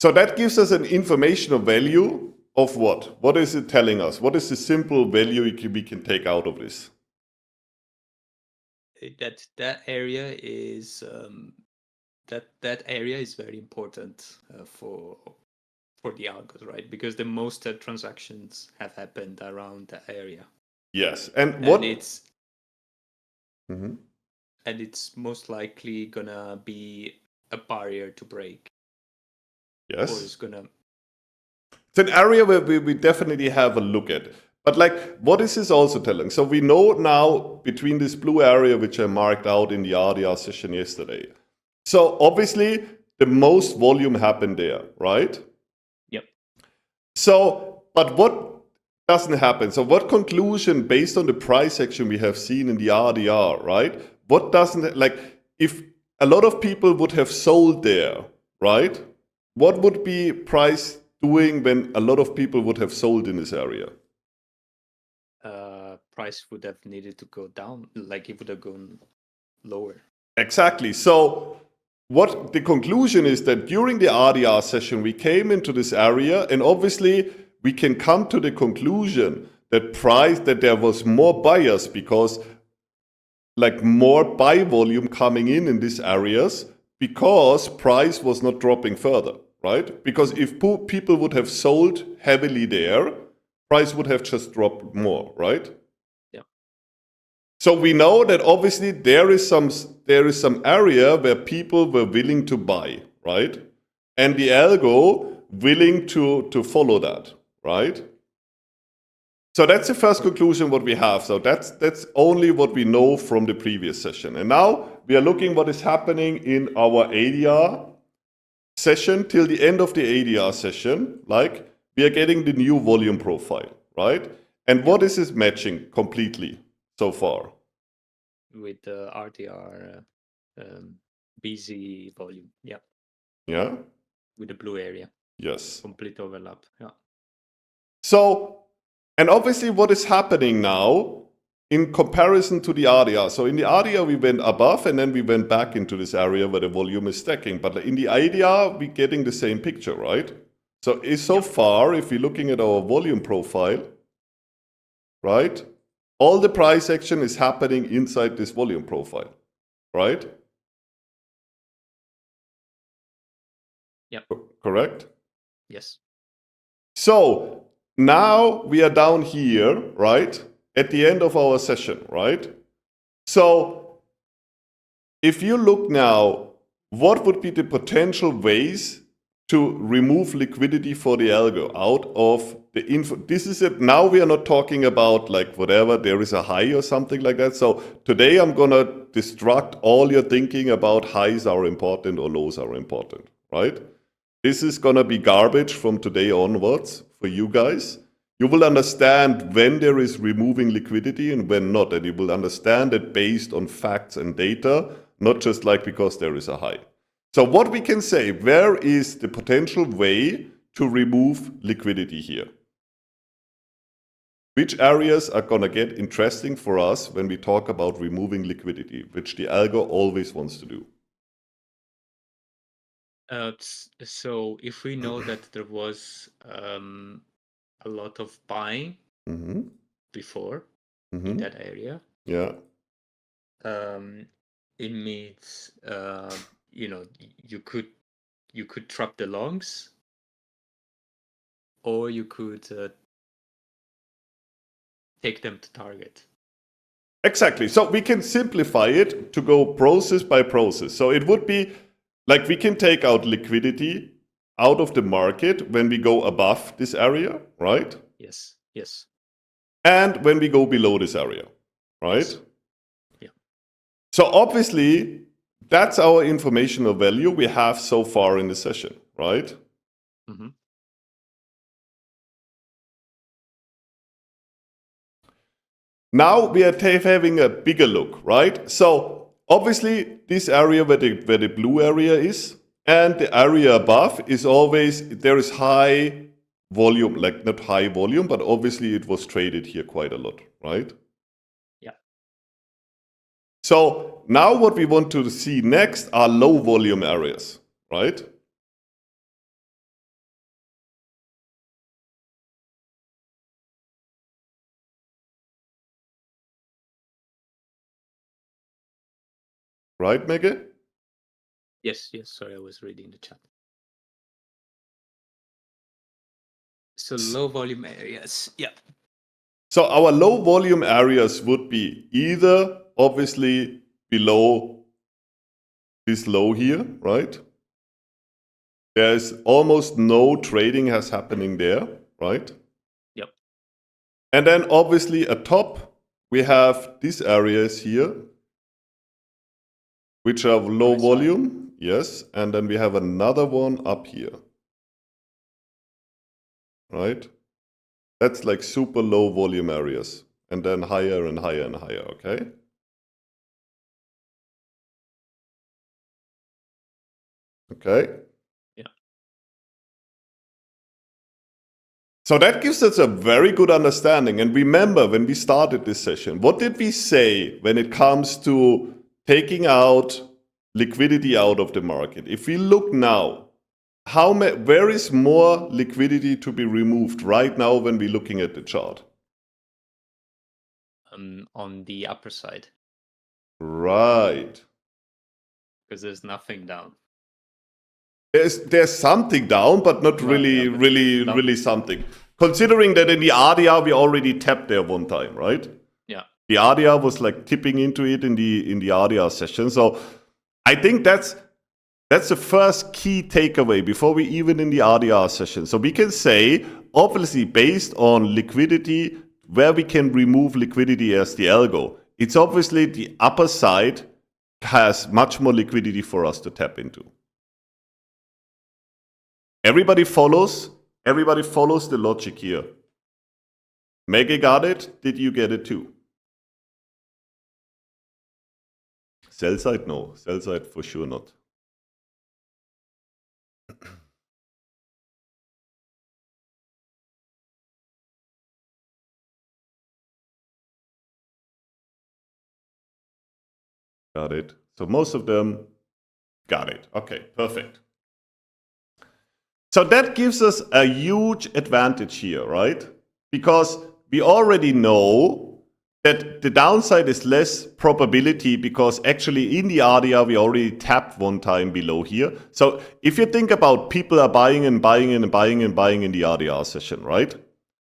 So that gives us an informational value of what? What is it telling us? What is the simple value we can take out of this? That area is that area is very important for the algos, right? Because the most transactions have happened around that area. Yes, and what it's and it's most likely gonna be a barrier to break. Yes, or it's gonna. It's an area where we definitely have a look at. But like, what is this also telling? So we know now between this blue area, which I marked out in the RDR session yesterday. So obviously, the most volume happened there, right? Yep. So, but what doesn't happen? So what conclusion, based on the price action we have seen in the RDR, right? What doesn't, like, if a lot of people would have sold there, right? What would be price doing when a lot of people would have sold in this area? Price would have needed to go down, like it would have gone lower. Exactly. So what the conclusion is that during the RDR session, we came into this area, and obviously we can come to the conclusion that there was more buyers because like more buy volume coming in these areas because price was not dropping further, right? Because if people would have sold heavily there, price would have just dropped more, right? So we know that obviously there is some area where people were willing to buy, right? And the algo willing to follow that, right? So that's the first conclusion what we have. So that's only what we know from the previous session. And now we are looking what is happening in our ADR session till the end of the ADR session. Like we are getting the new volume profile, right? And what is this matching completely so far? With the RDR BZ volume. Yeah. Yeah. With the blue area. Yes. Complete overlap. Yeah. So, and obviously what is happening now in comparison to the RDR. So in the RDR, we went above and then we went back into this area where the volume is stacking. But in the ADR, we're getting the same picture, right? So so far, if we're looking at our volume profile, right? All the price action is happening inside this volume profile, right? Yep. Correct? Yes. So now we are down here, right? At the end of our session, right? So if you look now, what would be the potential ways to remove liquidity for the algo out of the info? This is it. Now we are not talking about like whatever, there is a high or something like that. So today I'm going to distract all your thinking about highs are important or lows are important, right? This is going to be garbage from today onwards for you guys. You will understand when there is removing liquidity and when not. And you will understand it based on facts and data, not just like because there is a high. So what we can say, where is the potential way to remove liquidity here? Which areas are going to get interesting for us when we talk about removing liquidity, which the algo always wants to do? So if we know that there was a lot of buying before in that area, yeah, it means you could trap the longs, or you could take them to target. Exactly. So we can simplify it to go process by process. So it would be like we can take out liquidity out of the market when we go above this area, right? Yes. Yes. And when we go below this area, right? Yes. Yeah. So obviously, that's our informational value we have so far in the session, right? Mm-hmm. Now we are having a bigger look, right? So obviously, this area where the blue area is, and the area above is always, there is high volume, like not high volume, but obviously it was traded here quite a lot, right? Yeah. So now what we want to see next are low volume areas, right? Right, Mege? Yes. Sorry, I was reading the chat. So low volume areas. Yeah. So our low volume areas would be either obviously below this low here, right? There's almost no trading has happening there, right? Yep. And then obviously atop we have these areas here, which are low volume. yes, and then we have another one up here, right? That's like super low volume areas, and then higher and higher and higher, okay? Okay. Yeah. So that gives us a very good understanding. And remember, when we started this session, what did we say when it comes to taking out liquidity out of the market? If we look now, where is more liquidity to be removed right now when we're looking at the chart? On the upper side, Right. because there's nothing down. There's something down, but not Well, really, yeah, but really something. Considering that in the RDR we already tapped there one time, right? Yeah. The RDR was like tipping into it in the RDR session. So I think that's the first key takeaway before we even in the RDR session. So we can say, obviously, based on liquidity, where we can remove liquidity as the algo, it's obviously the upper side has much more liquidity for us to tap into. Everybody follows the logic here. Mega got it. Did you get it too? Sell side, no. Sell side for sure not. Got it. So most of them got it. Okay, perfect. So that gives us a huge advantage here, right? Because we already know that the downside is less probability because actually in the RDR we already tapped one time below here. So if you think about people are buying and buying and buying and buying in the RDR session, right?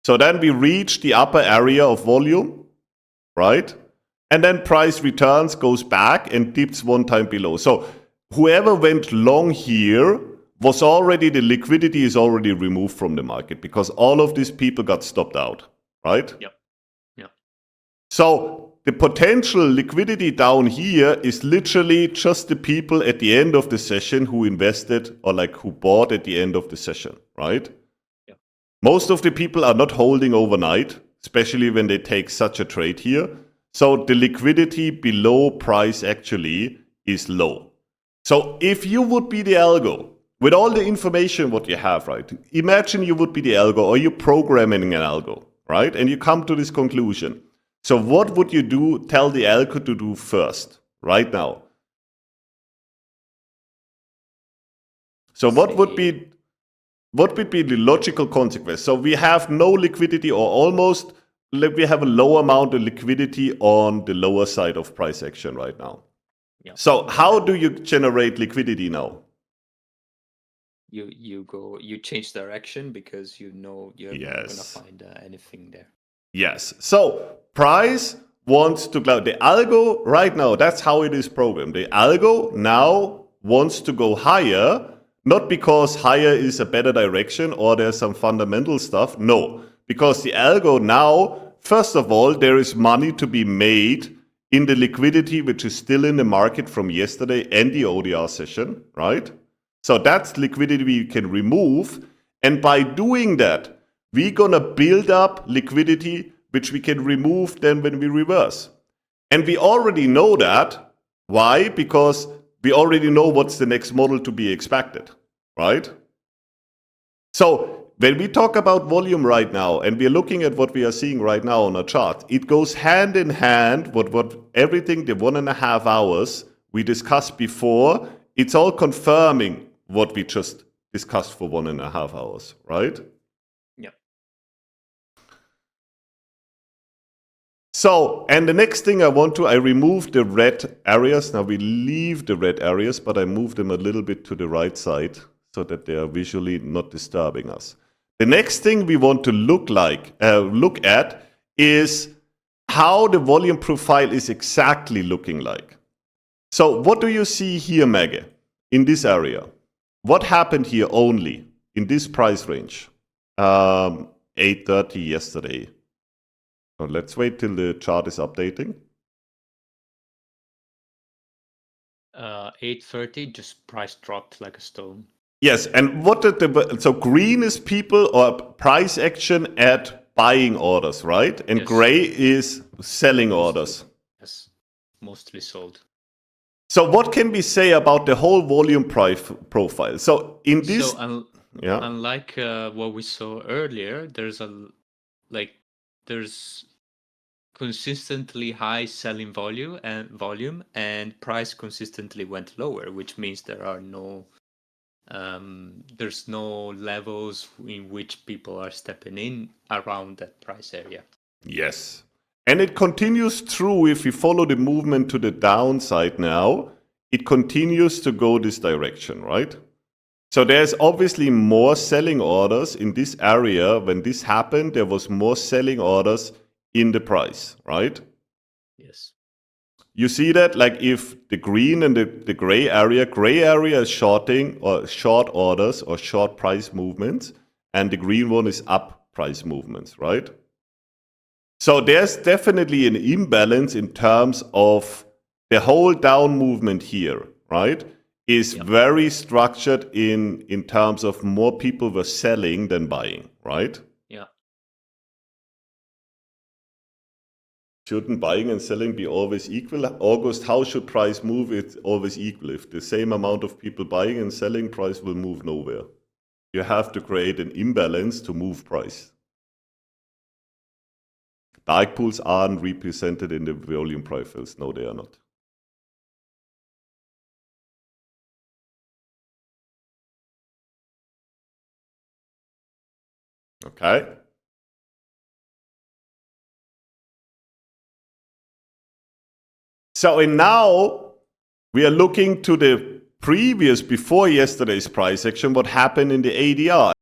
So then we reach the upper area of volume, right? And then price returns, goes back and dips one time below. So whoever went long here was already, the liquidity is already removed from the market because all of these people got stopped out, right? Yep. Yep. So the potential liquidity down here is literally just the people at the end of the session who invested or like who bought at the end of the session, right? Yep. Most of the people are not holding overnight, especially when they take such a trade here. So the liquidity below price actually is low. So if you would be the algo, with all the information what you have, right? Imagine you would be the algo or you're programming an algo, right? And you come to this conclusion. So what would you do, tell the algo to do first, right now? So what would be the logical consequence? So we have no liquidity or almost, we have a low amount of liquidity on the lower side of price action right now. Yeah. So how do you generate liquidity now? You change direction because you know you're not gonna find anything there. Yes. So price wants to go. The algo right now, that's how it is programmed. The algo now wants to go higher, not because higher is a better direction or there's some fundamental stuff. No, because the algo now, first of all, there is money to be made in the liquidity which is still in the market from yesterday and the ODR session, right? So that's liquidity we can remove. And by doing that, we're going to build up liquidity which we can remove then when we reverse. And we already know that. Why? Because we already know what's the next model to be expected, right? So when we talk about volume right now, and we're looking at what we are seeing right now on a chart, it goes hand in hand with what everything, the 1.5 hours we discussed before, it's all confirming what we just discussed for 1.5 hours, right? Yep. So, and the next thing I removed the red areas. Now we leave the red areas, but I move them a little bit to the right side so that they are visually not disturbing us. The next thing we want to look at is how the volume profile is exactly looking like. So what do you see here, Maggie, in this area? What happened here only in this price range? 8:30 yesterday. So let's wait till the chart is updating. 8:30, just price dropped like a stone. Yes, and what did so green is people or price action at buying orders, right? And Yes. gray is selling orders. Yes, mostly sold. So what can we say about the whole volume profile? So in this, So yeah, unlike what we saw earlier, there's consistently high selling volume and price consistently went lower, which means there's no levels in which people are stepping in around that price area. yes. And it continues through if we follow the movement to the downside now, it continues to go this direction, right? So there's obviously more selling orders in this area. When this happened, there was more selling orders in the price, right? Yes. You see that, like if the green and the gray area is shorting or short orders or short price movements, and the green one is up price movements, right? So there's definitely an imbalance in terms of the whole down movement here, right? Is very structured in terms of more people were selling than buying, right? Yeah. Shouldn't buying and selling be always equal? August, how should price move? It's always equal. If the same amount of people buying and selling, price will move nowhere. You have to create an imbalance to move price. Dark pools aren't represented in the volume profiles. No, they are not. Okay. So and now we are looking to the previous, before yesterday's price action, what happened in the ADR.